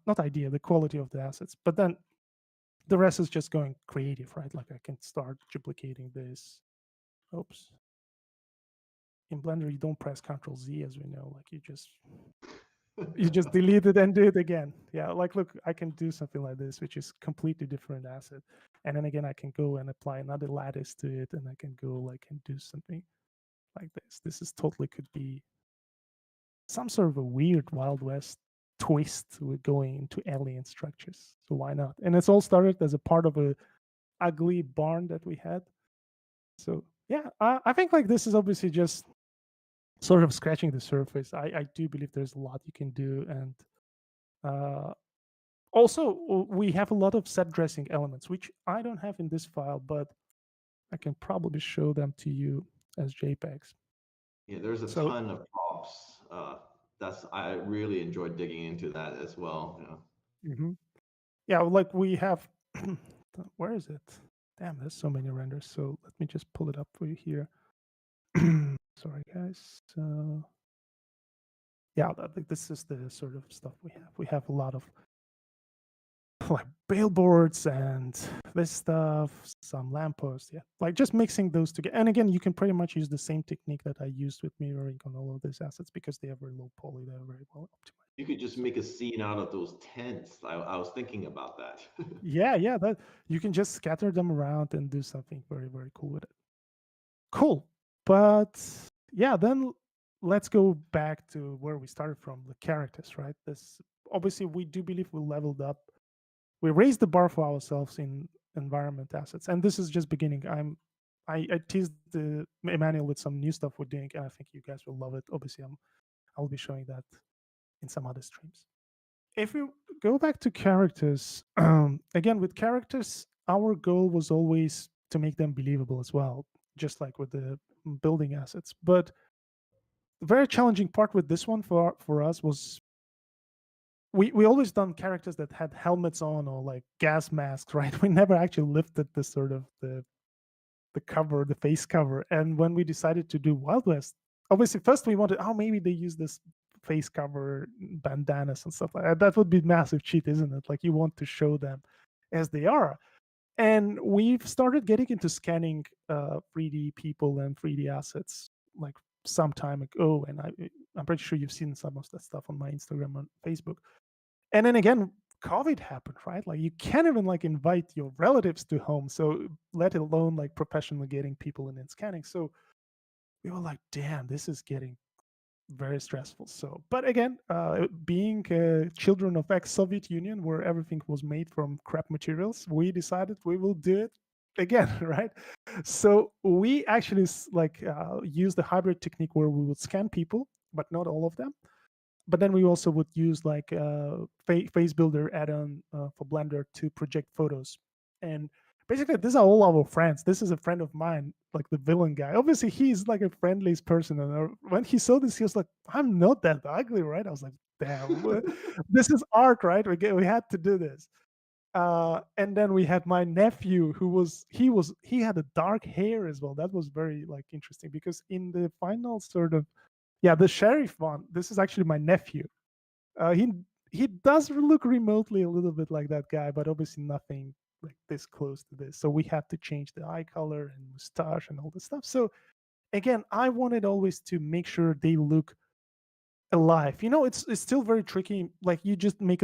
A: Not idea, the quality of the assets, but then the rest is just going creative, right? Like I can start duplicating this. Oops. In Blender, you don't press Ctrl Z, as we know. Like you just delete it and do it again. Yeah, like look, I can do something like this, which is completely different asset. And then again, I can go and apply another lattice to it, and I can go like and do something like this. This is totally could be some sort of a weird Wild West twist with going into alien structures. So why not? And it's all started as a part of a ugly barn that we had. So yeah, I think like this is obviously just sort of scratching the surface. I do believe there's a lot you can do, and also we have a lot of set dressing elements, which I don't have in this file, but I can probably show them to you as JPEGs.
B: Yeah, there's a
A: So
B: ton of props. I really enjoyed digging into that as well.
A: mhm. Yeah, like we have, where is it? Damn, there's so many renders. So let me just pull it up for you here. Sorry, guys. So yeah, this is the sort of stuff we have. We have a lot of like billboards and this stuff, some lampposts. Yeah, like just mixing those together. And again, you can pretty much use the same technique that I used with mirroring on all of these assets because they are very low poly. They're very well optimized.
B: You could just make a scene out of those tents. I was thinking about that.
A: Yeah, that you can just scatter them around and do something very, very cool with it. Cool. But yeah, then let's go back to where we started from, the characters, right? This obviously we do believe we leveled up. We raised the bar for ourselves in environment assets. And this is just beginning. I teased Emmanuel with some new stuff we're doing, and I think you guys will love it. Obviously, I'll be showing that in some other streams. If we go back to characters, again with characters, our goal was always to make them believable as well, just like with the building assets. But the very challenging part with this one for us was we always done characters that had helmets on or like gas masks, right? We never actually lifted the sort of the cover, the face cover. And when we decided to do Wild West, obviously first we wanted, oh, maybe they use this face cover bandanas and stuff like that. That would be massive cheat, isn't it? Like you want to show them as they are. And we've started getting into scanning 3D people and 3D assets like some time ago. And I'm pretty sure you've seen some of that stuff on my Instagram and Facebook. And then again, COVID happened, right? Like you can't even like invite your relatives to home, so let alone like professionally getting people in and scanning. So we were like, damn, this is getting very stressful. So, but again, being children of ex-Soviet Union, where everything was made from crap materials, we decided we will do it again, right? So we actually use the hybrid technique where we would scan people, but not all of them. But then we also would use like face builder add-on for Blender to project photos. And basically, these are all our friends. This is a friend of mine, like the villain guy. Obviously, he's like a friendliest person. And when he saw this, he was like, "I'm not that ugly, right?" I was like, "Damn, this is art, right? We had to do this." And then we had my nephew, he had a dark hair as well. That was very like interesting because in the final sort of, yeah, the sheriff one, this is actually my nephew. He does look remotely a little bit like that guy, but obviously nothing like this close to this. So we had to change the eye color and mustache and all this stuff. So again, I wanted always to make sure they look alive. It's still very tricky. Like you just make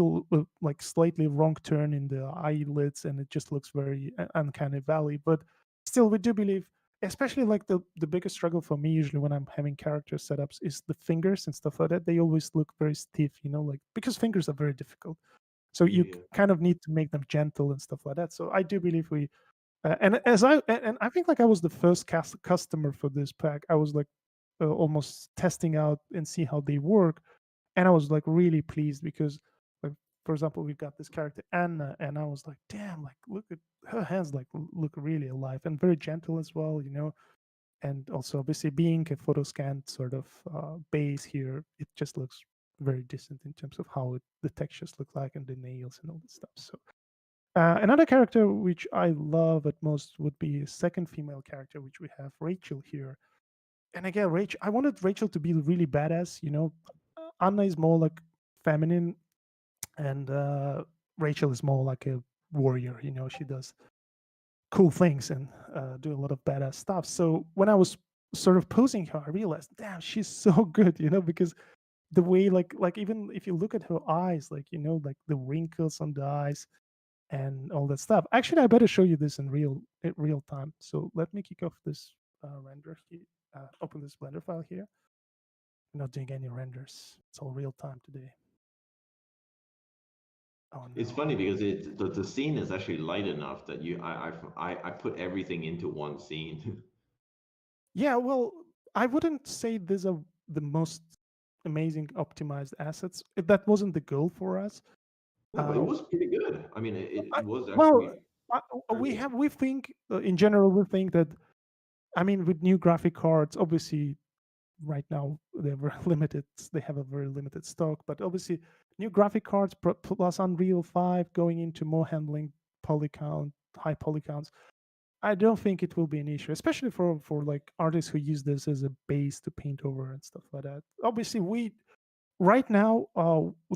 A: like slightly wrong turn in the eyelids, and it just looks very uncanny valley. But still, we do believe, especially like the biggest struggle for me usually when I'm having character setups is the fingers and stuff like that. They always look very stiff, like because fingers are very difficult. So you
B: Yeah.
A: kind of need to make them gentle and stuff like that. So I do believe and I think like I was the first customer for this pack. I was like almost testing out and see how they work, and I was like really pleased because, like, for example, we've got this character Anna, and I was like, damn, like look at her hands, like look really alive and very gentle as well. And also obviously being a photo scanned sort of base here, it just looks very decent in terms of how the textures look like and the nails and all this stuff. So another character which I love at most would be a second female character, which we have Rachel here. And again, Rachel, I wanted Rachel to be really badass. Anna is more like feminine, and Rachel is more like a warrior. She does cool things and do a lot of badass stuff. So when I was sort of posing her, I realized, damn, she's so good. Because the way, like even if you look at her eyes, like like the wrinkles on the eyes and all that stuff. Actually, I better show you this in real time. So let me kick off this render. Open this Blender file here. I'm not doing any renders. It's all real time today. Oh no.
B: It's funny because the scene is actually light enough that I put everything into one scene.
A: Yeah, well, I wouldn't say these are the most amazing optimized assets. That wasn't the goal for us.
B: No, but it was pretty good. I mean, it was
A: Well,
B: actually very good.
A: we think in general we think that, I mean, with new graphic cards, obviously right now they're very limited. They have a very limited stock, but obviously new graphic cards plus Unreal 5 going into more handling high poly counts. I don't think it will be an issue, especially for like artists who use this as a base to paint over and stuff like that. Obviously, we right now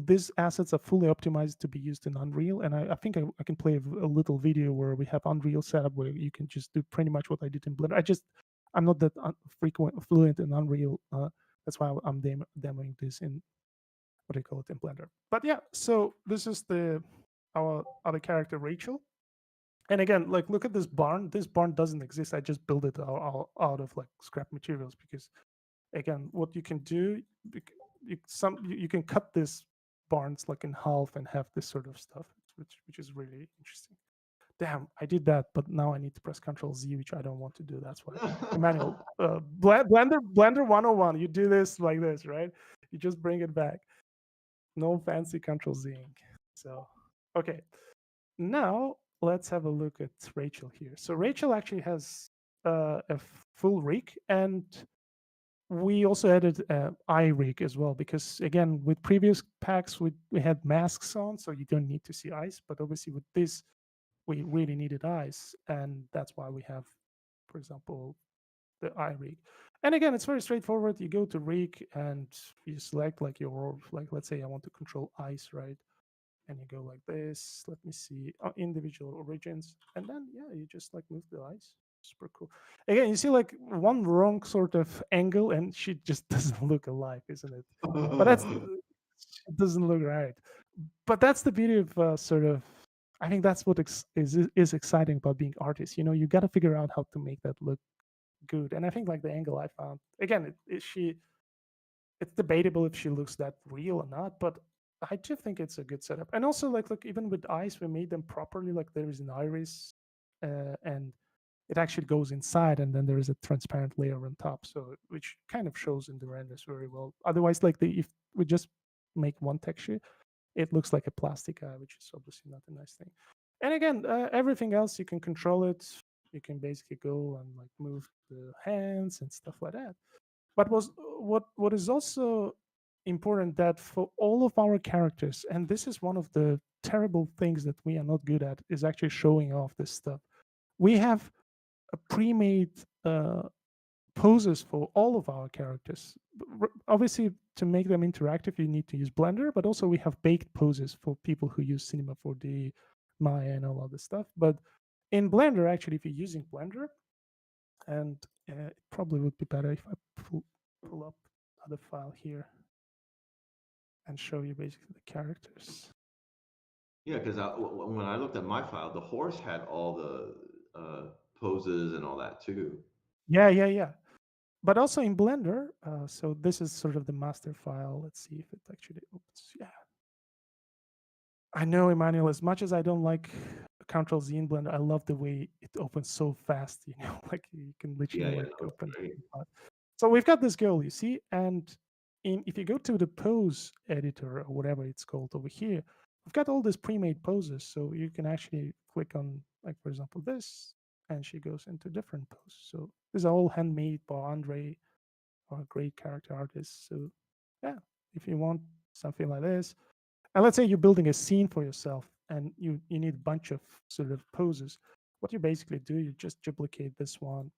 A: these assets are fully optimized to be used in Unreal, and I think I can play a little video where we have Unreal setup where you can just do pretty much what I did in Blender. I'm not that fluent in Unreal. That's why I'm demoing this in what do you call it in Blender. But yeah, so this is our other character Rachel. And again, like look at this barn. This barn doesn't exist. I just built it out of like scrap materials because again, what you can do, you can cut this barns like in half and have this sort of stuff, which is really interesting. Damn, I did that, but now I need to press Control Z, which I don't want to do. That's why. Emmanuel, Blender 101. You do this like this, right? You just bring it back. No fancy Control Zing. So, okay. Now let's have a look at Rachel here. So Rachel actually has a full rig, and we also added eye rig as well because again, with previous packs we had masks on, so you don't need to see eyes. But obviously with this, we really needed eyes, and that's why we have, for example, the eye rig. And again, it's very straightforward. You go to rig and you select like let's say I want to control eyes, right? And you go like this. Let me see individual origins, and then yeah, you just like move the eyes. Super cool. Again, you see like one wrong sort of angle, and she just doesn't look alive, isn't it? But it doesn't look right. But that's the beauty of sort of. I think that's what is exciting about being artists. You know, you got to figure out how to make that look good. And I think like the angle I found again, she it's debatable if she looks that real or not, but I do think it's a good setup. And also, like, look, even with eyes, we made them properly. Like, there is an iris, and it actually goes inside, and then there is a transparent layer on top, so which kind of shows in the renders very well. Otherwise, like, if we just make one texture, it looks like a plastic eye, which is obviously not a nice thing. And again, everything else you can control it. You can basically go and like move the hands and stuff like that. But what is also important that for all of our characters, and this is one of the terrible things that we are not good at, is actually showing off this stuff. We have a pre-made poses for all of our characters. Obviously, to make them interactive, you need to use Blender, but also we have baked poses for people who use Cinema 4D, Maya, and all other stuff. But in Blender, actually, if you're using Blender, and it probably would be better if I pull up another file here and show you basically the characters.
B: Yeah, because when I looked at my file, the horse had all the poses and all that too.
A: Yeah. But also in Blender, so this is sort of the master file. Let's see if it actually opens. Yeah. I know, Emmanuel, as much as I don't like Control Z in Blender, I love the way it opens so fast, you know, like you can literally open it. So we've got this girl, you see, and if you go to the pose editor or whatever it's called over here, we've got all these pre-made poses. So you can actually click on, like, for example, this, and she goes into different poses. So these are all handmade by Andre, our great character artist. So yeah, if you want something like this, and let's say you're building a scene for yourself and you need a bunch of sort of poses, what you basically do, you just duplicate this one,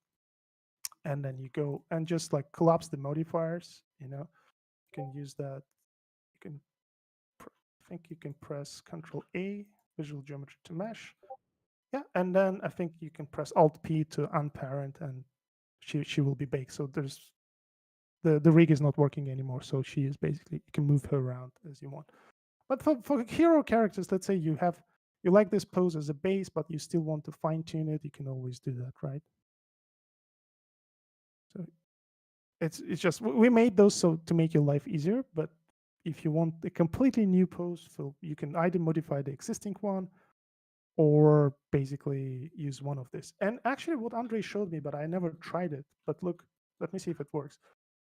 A: and then you go and just like collapse the modifiers. You know, you can use that. You can, I think you can press Control A, visual geometry to mesh. Yeah, and then I think you can press Alt P to unparent, and she will be baked. So there's the rig is not working anymore. So she is basically, you can move her around as you want. But for hero characters, let's say you like this pose as a base, but you still want to fine tune it, you can always do that, right? So it's just, we made those so to make your life easier. But if you want a completely new pose, so you can either modify the existing one or basically use one of this. And actually, what Andre showed me, but I never tried it. But look, let me see if it works.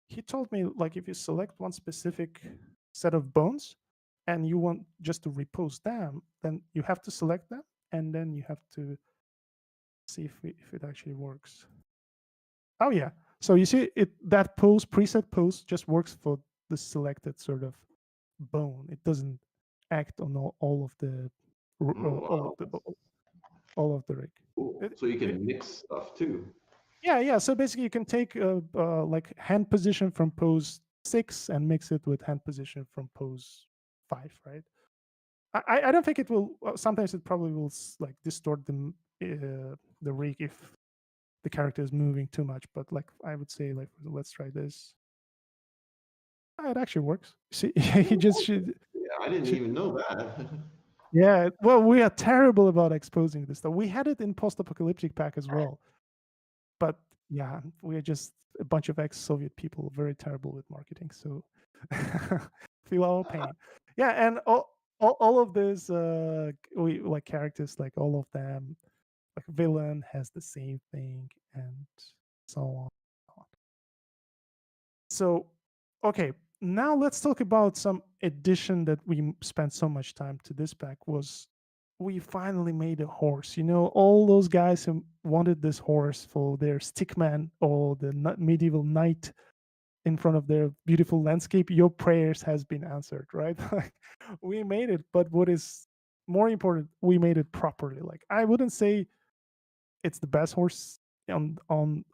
A: He told me, like, if you select one specific set of bones and you want just to repose them, then you have to select them, and then you have to see if it actually works. Oh yeah, so you see that pose, preset pose, just works for the selected sort of bone. It doesn't act on all of the all of the rig.
B: Cool. So you can mix stuff too.
A: Yeah. So basically, you can take like hand position from pose 6 and mix it with hand position from pose 5, right? I don't think it will. Sometimes it probably will like distort the rig if the character is moving too much. But like I would say, like, let's try this. It actually works. See, he just should.
B: Yeah, I didn't even know that.
A: Yeah, well, we are terrible about exposing this stuff. We had it in post-apocalyptic pack as well, but yeah, we are just a bunch of ex-Soviet people, very terrible with marketing. So feel our pain. Yeah, and all of this, we like characters, like all of them, like villain has the same thing, and so on. So, okay, now let's talk about some addition that we spent so much time to this pack. Was we finally made a horse. You know, all those guys who wanted this horse for their stickman or the medieval knight in front of their beautiful landscape, your prayers has been answered, right? We made it, but what is more important, we made it properly. Like, I wouldn't say it's the best horse on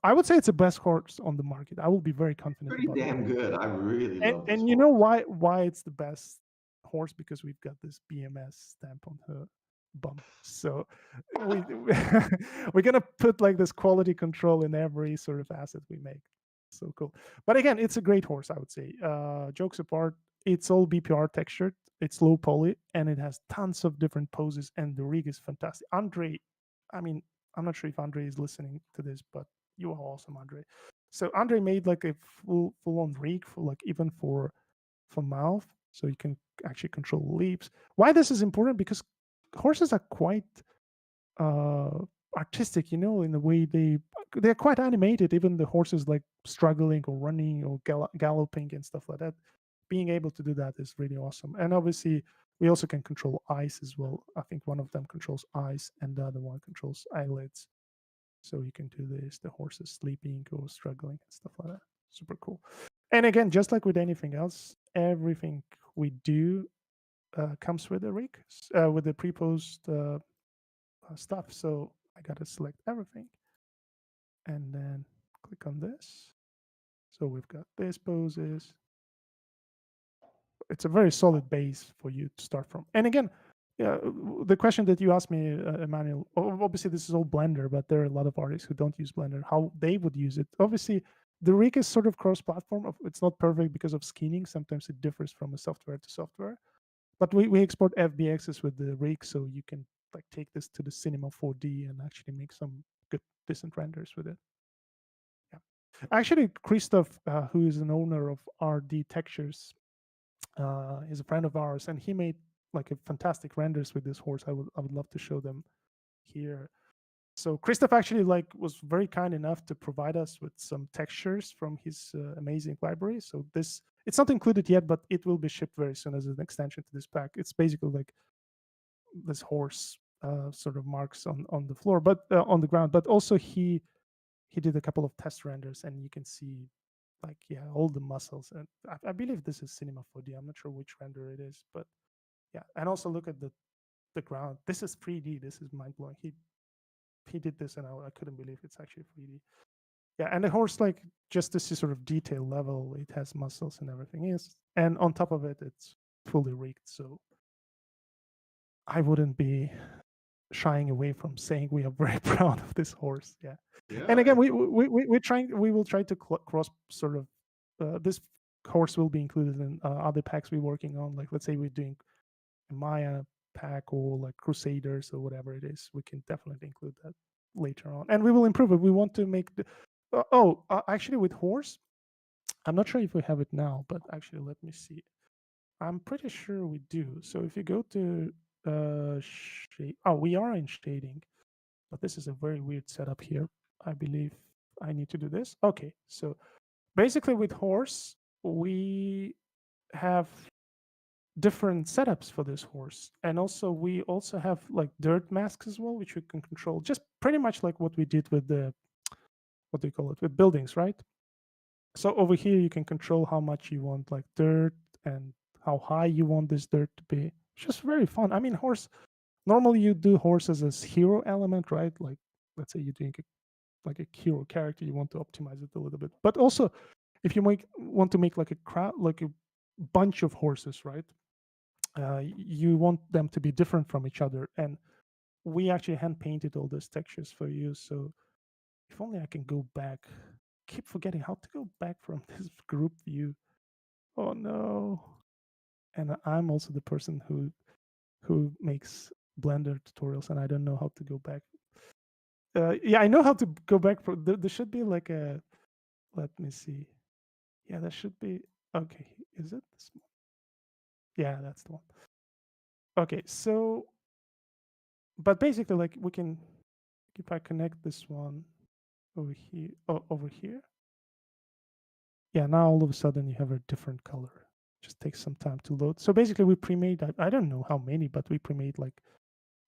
A: I would say it's the best horse on the market. I will be very confident
B: Pretty
A: about
B: damn
A: that.
B: good. I really love this.
A: And you know why it's the best horse? Because we've got this BMS stamp on her bump. So we're gonna put like this quality control in every sort of asset we make. So cool. But again, it's a great horse, I would say. Jokes apart, it's all BPR textured. It's low poly, and it has tons of different poses, and the rig is fantastic. Andre, I mean, I'm not sure if Andre is listening to this, but you are awesome, Andre. So Andre made like a full on rig for like even for mouth, so you can actually control leaps. Why this is important? Because horses are quite artistic, you know, in the way they're quite animated. Even the horses like struggling or running or galloping and stuff like that. Being able to do that is really awesome. And obviously, we also can control eyes as well. I think one of them controls eyes, and the other one controls eyelids. So you can do this. The horse is sleeping or struggling and stuff like that. Super cool. And again, just like with anything else, everything we do comes with the rig, with the pre-post stuff. So I gotta select everything and then click on this. So we've got this poses. It's a very solid base for you to start from. And again, the question that you asked me, Emmanuel, obviously this is all Blender, but there are a lot of artists who don't use Blender, how they would use it. Obviously, the rig is sort of cross-platform. It's not perfect because of skinning. Sometimes it differs from a software to software. But we export FBXs with the rig, so you can like take this to the Cinema 4D and actually make some good, decent renders with it. Yeah. Actually, Christoph, who is an owner of RD Textures, is a friend of ours, and he made like a fantastic renders with this horse. I would love to show them here. So Christoph actually like was very kind enough to provide us with some textures from his amazing library. So this, it's not included yet, but it will be shipped very soon as an extension to this pack. It's basically like this horse sort of marks on the floor, but on the ground. But also he did a couple of test renders, and you can see like, yeah, all the muscles. And I believe this is Cinema 4D. I'm not sure which render it is, but yeah. And also look at the ground. This is 3D. This is mind blowing. He did this, and I couldn't believe it's actually 3D. Yeah, and the horse, like, just this sort of detail level, it has muscles and everything is, and on top of it, it's fully rigged. So I wouldn't be shying away from saying we are very proud of this horse. Yeah. And again, we will try to cross sort of this horse will be included in other packs we're working on. Like, let's say we're doing a Maya pack or like Crusaders or whatever it is, we can definitely include that later on, and we will improve it. We want to make the actually with horse, I'm not sure if we have it now, but actually let me see. I'm pretty sure we do. So if you go to shade, we are in shading, but this is a very weird setup here. I believe I need to do this. Okay, so basically with horse, we have different setups for this horse, and also we also have like dirt masks as well, which we can control, just pretty much like what we did with the, what do you call it, with buildings, right? So over here you can control how much you want like dirt and how high you want this dirt to be. It's just very fun. I mean, horse, normally you do horses as hero element, right? Like, let's say you're doing like a hero character, you want to optimize it a little bit. But also, if you want to make like a crowd, like a bunch of horses, right? You want them to be different from each other, and we actually hand painted all those textures for you. So if only I can go back. Keep forgetting how to go back from this group view. Oh no! And I'm also the person who makes Blender tutorials, and I don't know how to go back. Yeah, I know how to go back. There should be like a. Let me see. Yeah, that should be okay. Is it this one? Yeah, that's the one. Okay, so, but basically, like, we can, if I connect this one over here, over here. Yeah, now all of a sudden you have a different color. Just takes some time to load. So basically, we pre-made. I don't know how many, but we pre-made like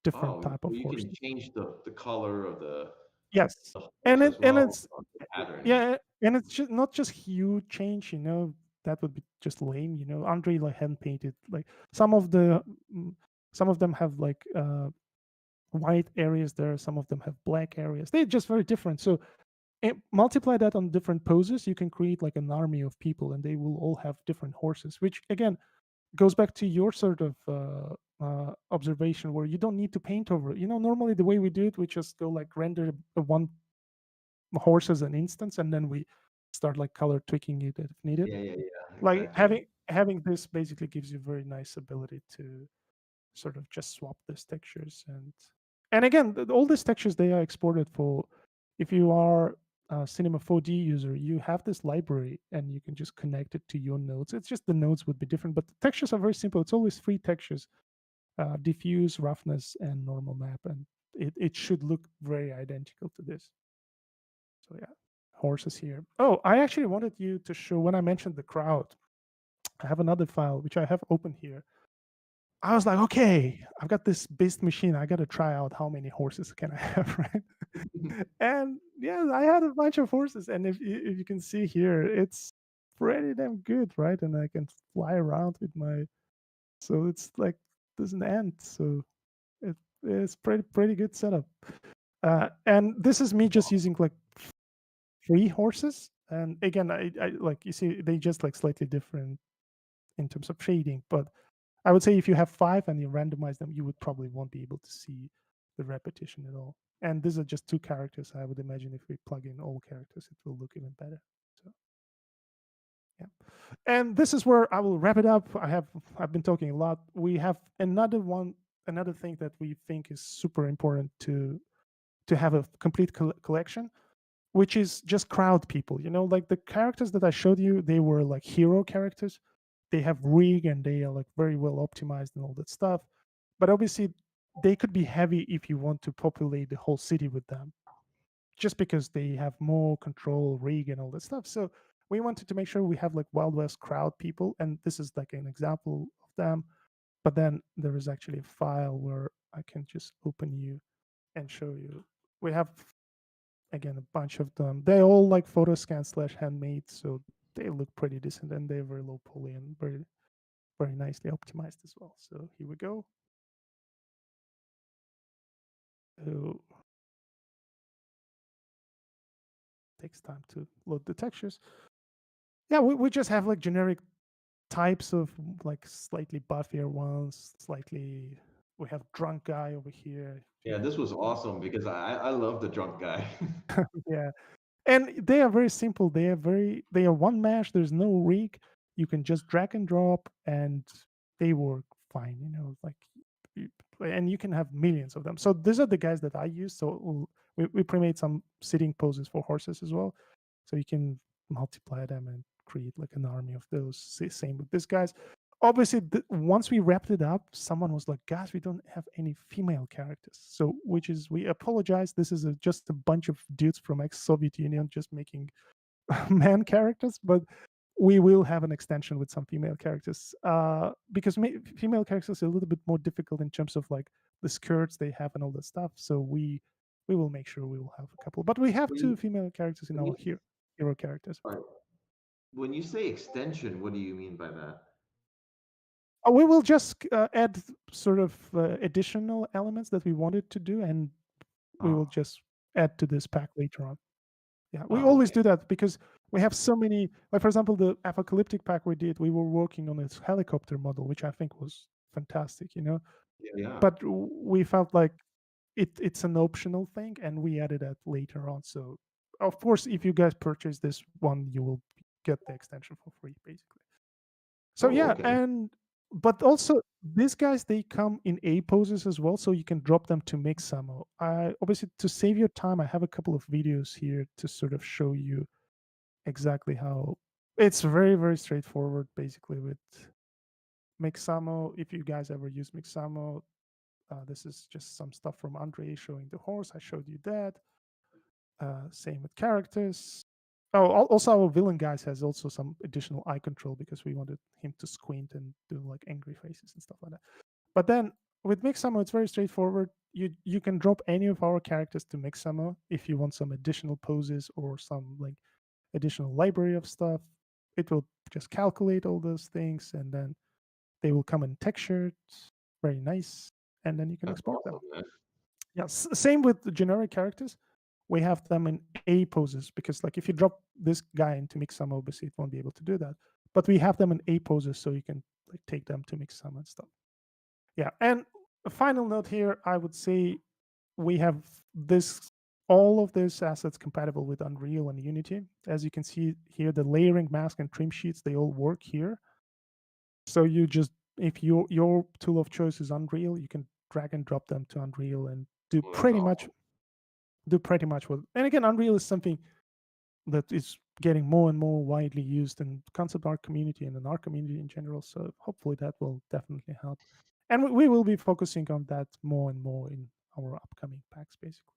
A: different type of
B: you
A: horse.
B: can change the color of the
A: Yes,
B: horse
A: and
B: as well,
A: it's
B: the pattern.
A: yeah, and it's just not just huge change. You know, that would be just lame. You know, Andre like hand painted like some of the some of them have like white areas there. Some of them have black areas. They're just very different. So multiply that on different poses, you can create like an army of people, and they will all have different horses, which again goes back to your sort of observation where you don't need to paint over it. You know, normally the way we do it, we just go like render one horse as an instance, and then we start like color tweaking it if needed.
B: Yeah,
A: Like
B: exactly.
A: having this basically gives you very nice ability to sort of just swap these textures. And again, all these textures, they are exported for, if you are a Cinema 4D user, you have this library and you can just connect it to your nodes. It's just the nodes would be different, but the textures are very simple. It's always three textures: diffuse, roughness, and normal map, and it should look very identical to this. So yeah, horses here. Oh, I actually wanted you to show, when I mentioned the crowd, I have another file which I have open here. I was like, okay, I've got this beast machine. I got to try out how many horses can I have, right? And yeah, I had a bunch of horses, and if you can see here, it's pretty damn good, right? And I can fly around with my, so it's like doesn't end. So it's pretty good setup. And this is me just using like 3 horses. And again, I like, you see, they just like slightly different in terms of shading, but I would say if you have 5 and you randomize them, you would probably won't be able to see the repetition at all. And these are just 2 characters. I would imagine if we plug in all characters, it will look even better. So yeah. And this is where I will wrap it up. I've been talking a lot. We have another thing that we think is super important to have a complete collection, which is just crowd people. Like the characters that I showed you, they were like hero characters. They have rig and they are like very well optimized and all that stuff. But obviously, they could be heavy if you want to populate the whole city with them, just because they have more control, rig, and all that stuff. So we wanted to make sure we have like Wild West crowd people, and this is like an example of them. But then there is actually a file where I can just open you and show you. We have, again, a bunch of them. They all like photo scan / handmade, so they look pretty decent, and they're very low poly and very, very nicely optimized as well. So here we go. So takes time to load the textures. Yeah, we just have like generic types of like slightly buffier ones, slightly. We have drunk guy over here.
B: Yeah, this was awesome because I love the drunk guy.
A: Yeah, and they are very simple. They are one mesh. There's no rig. You can just drag and drop, and they work fine. Like, and you can have millions of them. So these are the guys that I use. So we pre-made some sitting poses for horses as well, so you can multiply them and create like an army of those. Same with these guys. Obviously, once we wrapped it up, someone was like, guys, we don't have any female characters. So we apologize. This is just a bunch of dudes from ex-Soviet Union just making man characters, but we will have an extension with some female characters, because female characters are a little bit more difficult in terms of like the skirts they have and all that stuff. So we will make sure we will have a couple, but we have
B: When
A: 2
B: you,
A: female characters in
B: when
A: our
B: you,
A: hero characters.
B: all right. When you say extension, what do you mean by that?
A: We will just add sort of additional elements that we wanted to do, and we will
B: Oh,
A: just add to this pack later on. Yeah, we
B: oh,
A: always
B: okay.
A: do that because we have so many. Like, for example, the apocalyptic pack we did, we were working on this helicopter model, which I think was fantastic,
B: Yeah.
A: but we felt like it's an optional thing, and we added that later on. So of course, if you guys purchase this one, you will get the extension for free, basically. So
B: Oh,
A: yeah,
B: okay.
A: and but also these guys, they come in A poses as well, so you can drop them to mix some. I obviously, to save your time, I have a couple of videos here to sort of show you exactly how it's very, very straightforward, basically, with Mixamo. If you guys ever use Mixamo, this is just some stuff from Andre showing the horse. I showed you that. Same with characters. Oh, also our villain guys has also some additional eye control because we wanted him to squint and do like angry faces and stuff like that. But then with Mixamo, it's very straightforward. You can drop any of our characters to Mixamo if you want some additional poses or some like additional library of stuff. It will just calculate all those things, and then they will come in textured, very nice, and then you can
B: That's
A: export them.
B: awesome, man.
A: Yeah, same with the generic characters. We have them in A poses because, like, if you drop this guy into Mixamo, obviously it won't be able to do that. But we have them in A poses, so you can like take them to Mixamo and stuff. Yeah, and a final note here, I would say we have all of these assets compatible with Unreal and Unity. As you can see here, the layering, mask, and trim sheets, they all work here. So you just, if your tool of choice is Unreal, you can drag and drop them to Unreal and do
B: Well, that's
A: pretty much
B: awesome.
A: what. And again, Unreal is something that is getting more and more widely used in concept art community and in our community in general. So hopefully that will definitely help. And we will be focusing on that more and more in our upcoming packs, basically.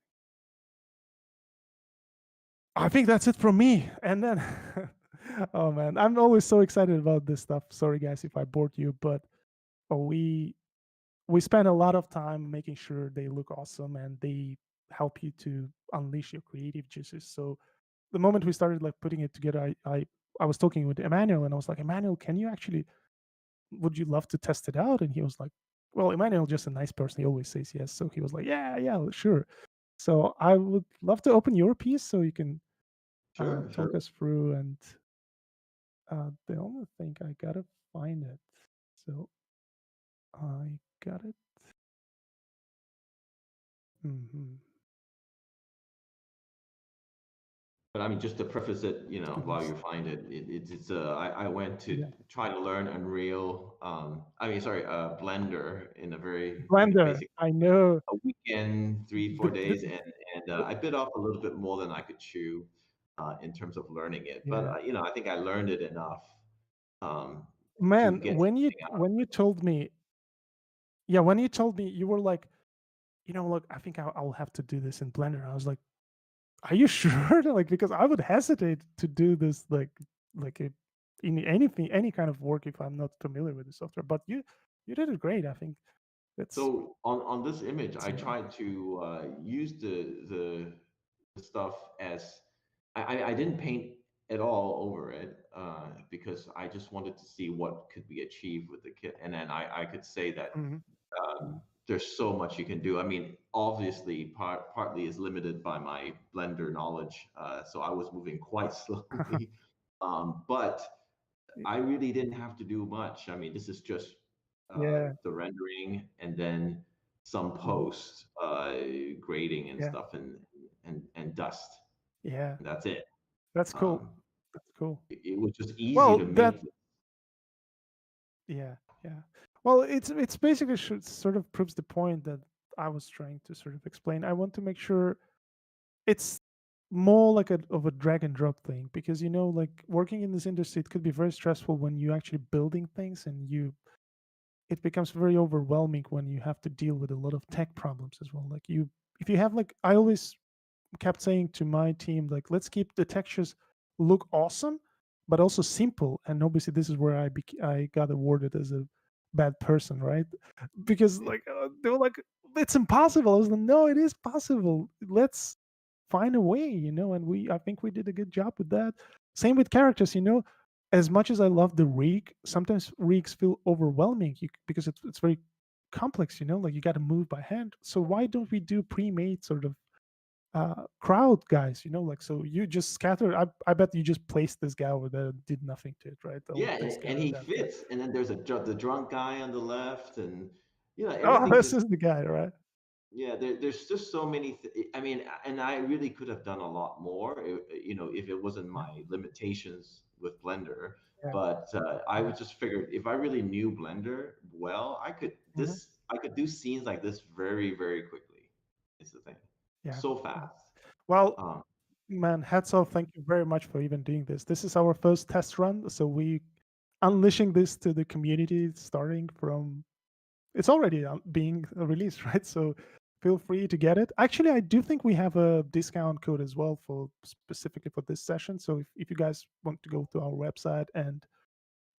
A: I think that's it from me. And then, oh man, I'm always so excited about this stuff. Sorry guys if I bored you, but we spend a lot of time making sure they look awesome and they help you to unleash your creative juices. So the moment we started like putting it together, I was talking with Emmanuel and I was like, Emmanuel, can you actually, would you love to test it out? And he was like, well, Emmanuel just a nice person. He always says yes. So he was like, yeah, sure. So I would love to open your piece so you can
B: Sure,
A: talk
B: sure.
A: us through. And the only thing, I gotta find it. So I got it. Hmm.
B: But I mean, just to preface it,
A: Just give me a
B: while you find it, I went to
A: yeah.
B: try to learn Unreal, sorry, Blender in a very,
A: Blender.
B: basic
A: I know
B: a weekend, three, four
A: the
B: days, and I bit off a little bit more than I could chew, in terms of learning it. But
A: yeah.
B: I think I learned it enough, um, to
A: Man,
B: get something out.
A: when you told me, yeah, when you told me you were like, look, I think I'll have to do this in Blender. I was like, are you sure? Like, because I would hesitate to do this like a, in anything, any kind of work if I'm not familiar with the software. But you did it great. I think that's
B: So on this image,
A: it's
B: I
A: amazing.
B: tried to use the stuff as I didn't paint at all over it, because I just wanted to see what could be achieved with the kit, and then I could say that,
A: Mhm.
B: there's so much you can do. I mean, obviously, partly is limited by my Blender knowledge, so I was moving quite slowly, but I really didn't have to do much. I mean, this is just,
A: Yeah.
B: the rendering and then some
A: Mhm.
B: post, grading and
A: Yeah.
B: stuff, and dust.
A: Yeah.
B: And that's it.
A: That's cool.
B: Um,
A: That's cool.
B: it was just easy
A: Well,
B: to
A: that
B: make.
A: yeah, yeah. Well, it's basically sort of proves the point that I was trying to sort of explain. I want to make sure it's more like of a drag and drop thing because like working in this industry, it could be very stressful when you actually building things and it becomes very overwhelming when you have to deal with a lot of tech problems as well. Like if you have like I always kept saying to my team, like, let's keep the textures look awesome, but also simple. And obviously, this is where I got awarded as a bad person, right? Because like they were like, it's impossible. I was like, no, it is possible. Let's find a way, And I think we did a good job with that. Same with characters. As much as I love the rig, sometimes rigs feel overwhelming because it's very complex. Like you got to move by hand. So why don't we do pre-made sort of crowd guys, like so you just scatter. I bet you just placed this guy over there, did nothing to it, right? Oh,
B: Yeah,
A: this
B: and
A: guy or
B: he
A: that guy.
B: fits. And then there's the drunk guy on the left, and
A: Oh,
B: everything
A: this
B: just.
A: is the guy, right?
B: Yeah, there's just so many. I mean, and I really could have done a lot more, if it wasn't
A: Yeah,
B: my limitations with Blender.
A: yeah,
B: But I
A: yeah.
B: would just figured if I really knew Blender well,
A: Hmm.
B: I could do scenes like this very, very quickly. It's the thing,
A: Yeah,
B: so
A: yeah.
B: fast.
A: Well,
B: Um,
A: man, hats off. Thank you very much for even doing this. This is our first test run, so we unleashing this to the community, starting from it's already being released, right? So feel free to get it. Actually, I do think we have a discount code as well for specifically for this session. So if you guys want to go to our website and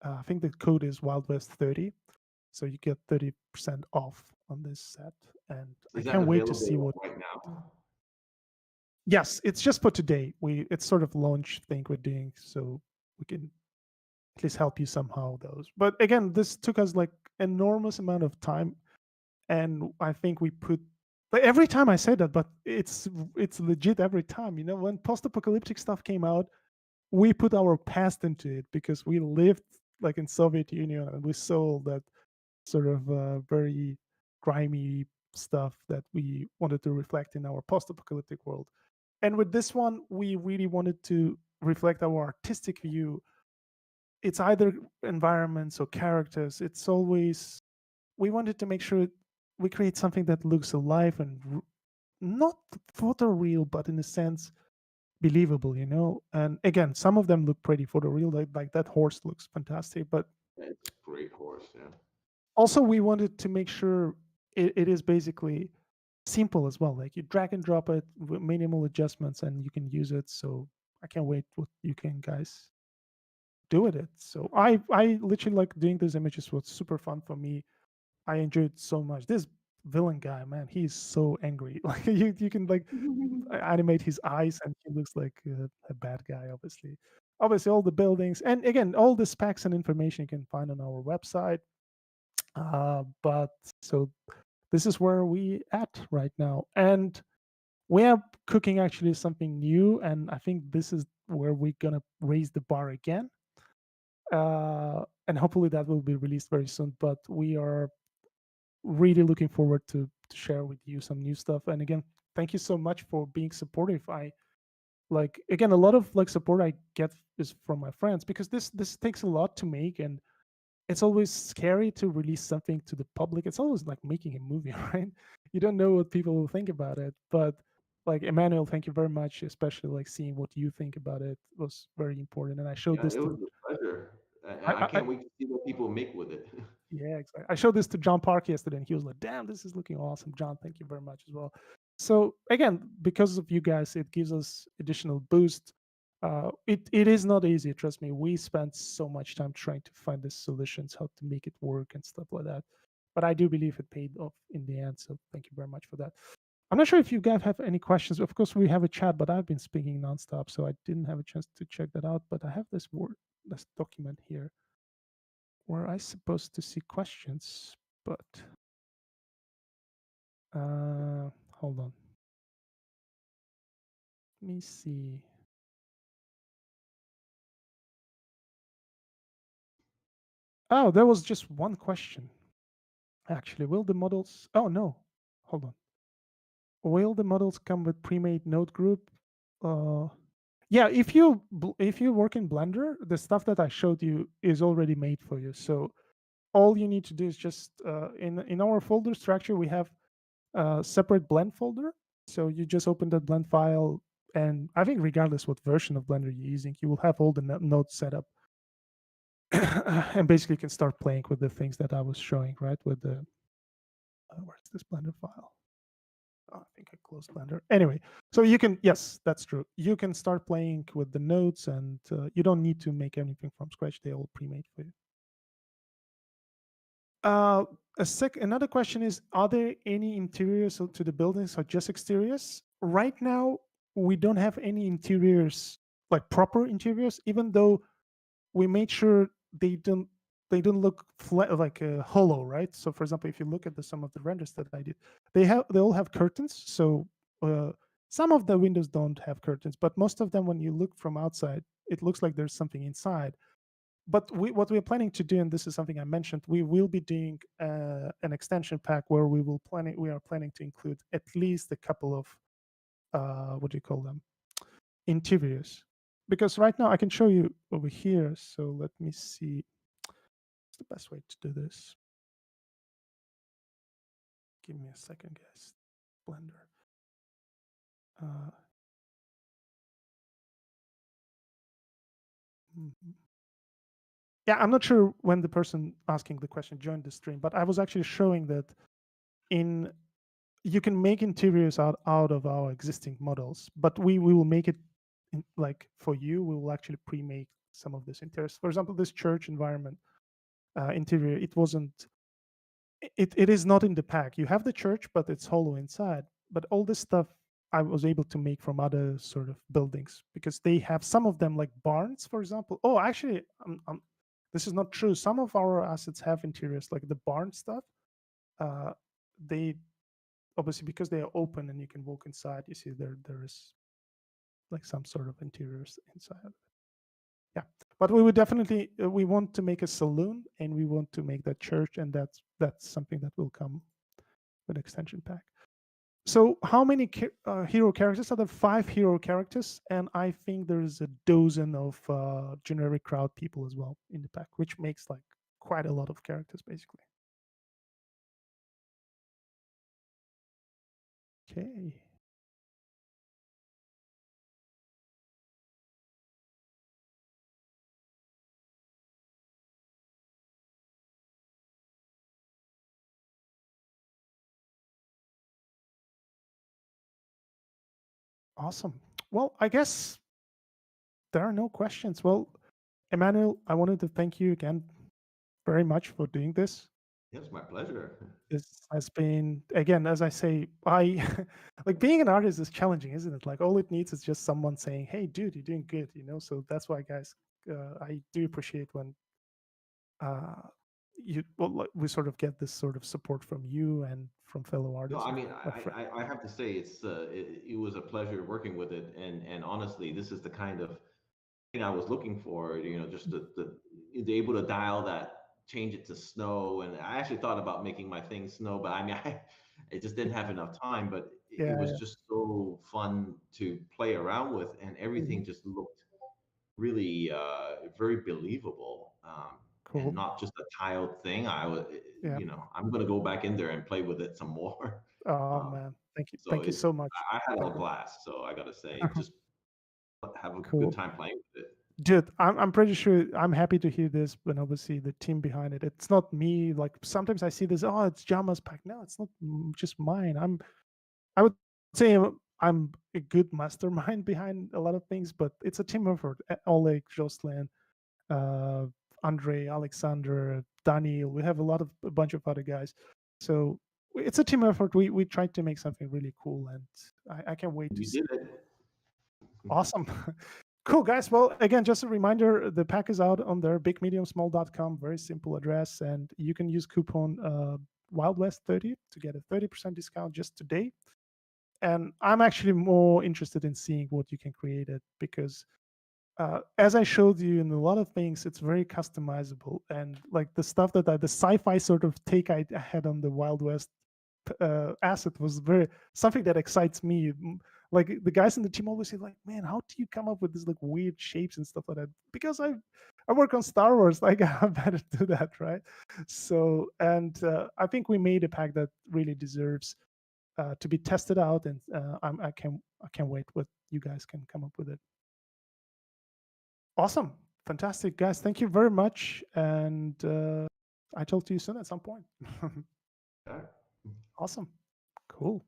A: I think the code is Wild West 30, so you get 30% off on this set. And I
B: is that
A: can't wait to see
B: available
A: what.
B: right now?
A: Yes, it's just for today. It's sort of launch thing we're doing, so we can at least help you somehow. Those, but again, this took us like enormous amount of time, and I think we put like every time I say that, but it's legit every time. When post-apocalyptic stuff came out, we put our past into it because we lived like in Soviet Union and we saw that sort of very grimy stuff that we wanted to reflect in our post-apocalyptic world. And with this one, we really wanted to reflect our artistic view it's either environments or characters. It's always, we wanted to make sure we create something that looks alive and not photoreal, but in a sense believable, you know. And again, some of them look pretty photoreal, like that horse looks fantastic. But
B: It's a great horse. Yeah.
A: also, we wanted to make sure it is basically simple as well. Like you drag and drop it with minimal adjustments, and you can use it. So I can't wait what you can guys do with it. So I literally like doing these images. Was super fun for me. I enjoyed so much. This villain guy, man, he's so angry. Like you can like animate his eyes, and he looks like a bad guy. Obviously, all the buildings, and again, all the specs and information you can find on our website. But so this is where we at right now, and we are cooking actually something new, and I think this is where we're gonna raise the bar again. And hopefully that will be released very soon. But we are really looking forward to share with you some new stuff. And again, thank you so much for being supportive. I like, again, a lot of like support I get is from my friends, because this takes a lot to make, and it's always scary to release something to the public. It's always like making a movie, right? You don't know what people will think about it. But like, Emmanuel, thank you very much, especially like seeing what you think about it was very important. And I showed
B: Yeah,
A: this
B: it
A: to
B: was a pleasure.
A: I,
B: I
A: I, I
B: can't wait to see what people make with it.
A: yeah, exactly. I showed this to John Park yesterday, and he was like, "Damn, this is looking awesome." John, thank you very much as well. So again, because of you guys, it gives us additional boost. It is not easy, trust me. We spent so much time trying to find the solutions, how to make it work and stuff like that. But I do believe it paid off in the end. So thank you very much for that. I'm not sure if you guys have any questions. Of course, we have a chat, but I've been speaking nonstop, so I didn't have a chance to check that out. But I have this document here where I supposed to see questions, but hold on. Let me see. Oh, there was just one question. Actually, will the models? Oh no, hold on. Will the models come with pre-made node group? Uh, yeah, if you work in Blender, the stuff that I showed you is already made for you. So all you need to do is just in our folder structure we have a separate blend folder. So you just open that blend file, and I think regardless what version of Blender you're using, you will have all the nodes set up, and basically can start playing with the things that I was showing, right? With the where's this Blender file? Oh, I think I closed Blender. Anyway, so you can, yes, that's true. You can start playing with the nodes, and you don't need to make anything from scratch. They all pre-made for you. Uh, another question is, are there any interiors to the buildings or just exteriors? Right now, we don't have any interiors, like proper interiors, even though we made sure they don't look flat, like hollow, right? So for example, if you look at some of the renders that I did, they all have curtains. So some of the windows don't have curtains, but most of them, when you look from outside, it looks like there's something inside. But what we're planning to do, and this is something I mentioned, we will be doing an extension pack where we are planning to include at least a couple of what do you call them, interiors. Because right now I can show you over here. So let me see. What's the best way to do this? Give me a second, guys. Blender. Uh, mhm. Yeah, I'm not sure when the person asking the question joined the stream, but I was actually showing that in you can make interiors out of our existing models, but we will make it like for you. We will actually pre-make some of this interiors. For example, this church environment interior, it is not in the pack. You have the church, but it's hollow inside. But all this stuff I was able to make from other sort of buildings, because they have some of them like barns, for example. Oh, actually, this is not true. Some of our assets have interiors, like the barn stuff. Uh, they obviously, because they are open and you can walk inside, you see there is like some sort of interiors inside. Yeah, but we would definitely we want to make a saloon, and we want to make that church, and that's something that will come with extension pack. So how many hero characters are there? 5 hero characters, and I think there's a dozen of generic crowd people as well in the pack, which makes like quite a lot of characters basically. Okay. Awesome. Well, I guess there are no questions. Well, Emmanuel, I wanted to thank you again very much for doing this.
B: Yes, my pleasure.
A: This has been, again, as I say, I like being an artist is challenging, isn't it? Like all it needs is just someone saying, "Hey, dude, you're doing good," you know. So that's why, guys, I do appreciate when uh, like, we sort of get this sort of support from you and from fellow
B: No,
A: artists
B: I
A: or
B: mean,
A: friends.
B: I have to say it was a pleasure working with it, and honestly, this is the kind of thing I was looking for. You know, just the able to dial that, change it to snow, and I actually thought about making my thing snow, but I mean, I just didn't have enough time. But it was
A: Yeah,
B: just so fun to play around with, and
A: mhm,
B: everything just looked really very believable, and
A: cool.
B: not just a tiled thing.
A: Yeah.
B: I'm going to go back in there and play with it some more.
A: Oh
B: Um,
A: man,
B: so
A: thank you
B: it,
A: so much.
B: I had a blast. So I got to say, just have a good
A: Cool.
B: time playing with it.
A: Dude, I'm pretty sure I'm happy to hear this, but obviously the team behind it. It's not me. Like sometimes I see this, oh, it's Jama's pack. No, it's not just mine. I would say I'm a good mastermind behind a lot of things, but it's a team effort. Oleg, Jocelyn, uh, Andre, Alexander, Daniel. We have a bunch of other guys. So it's a team effort. We tried to make something really cool, and I can't wait to
B: You
A: see.
B: did it.
A: Awesome. Cool, guys. Well, again, just a reminder, the pack is out on their bigmediumsmall.com. Very simple address. And you can use coupon WildWest30 to get a 30% discount just today. And I'm actually more interested in seeing what you can create it because as I showed you in a lot of things, it's very customizable. And like the stuff the sci-fi sort of take I had on the Wild West asset was very something that excites me. Like the guys in the team always say, like, "Man, how do you come up with these like weird shapes and stuff like that?" Because I work on Star Wars, like I better do that, right? So, and I think we made a pack that really deserves to be tested out, and I can't wait what you guys can come up with it. Awesome, fantastic, guys! Thank you very much, and I talk to you soon at some point.
B: All right.
A: Awesome, cool.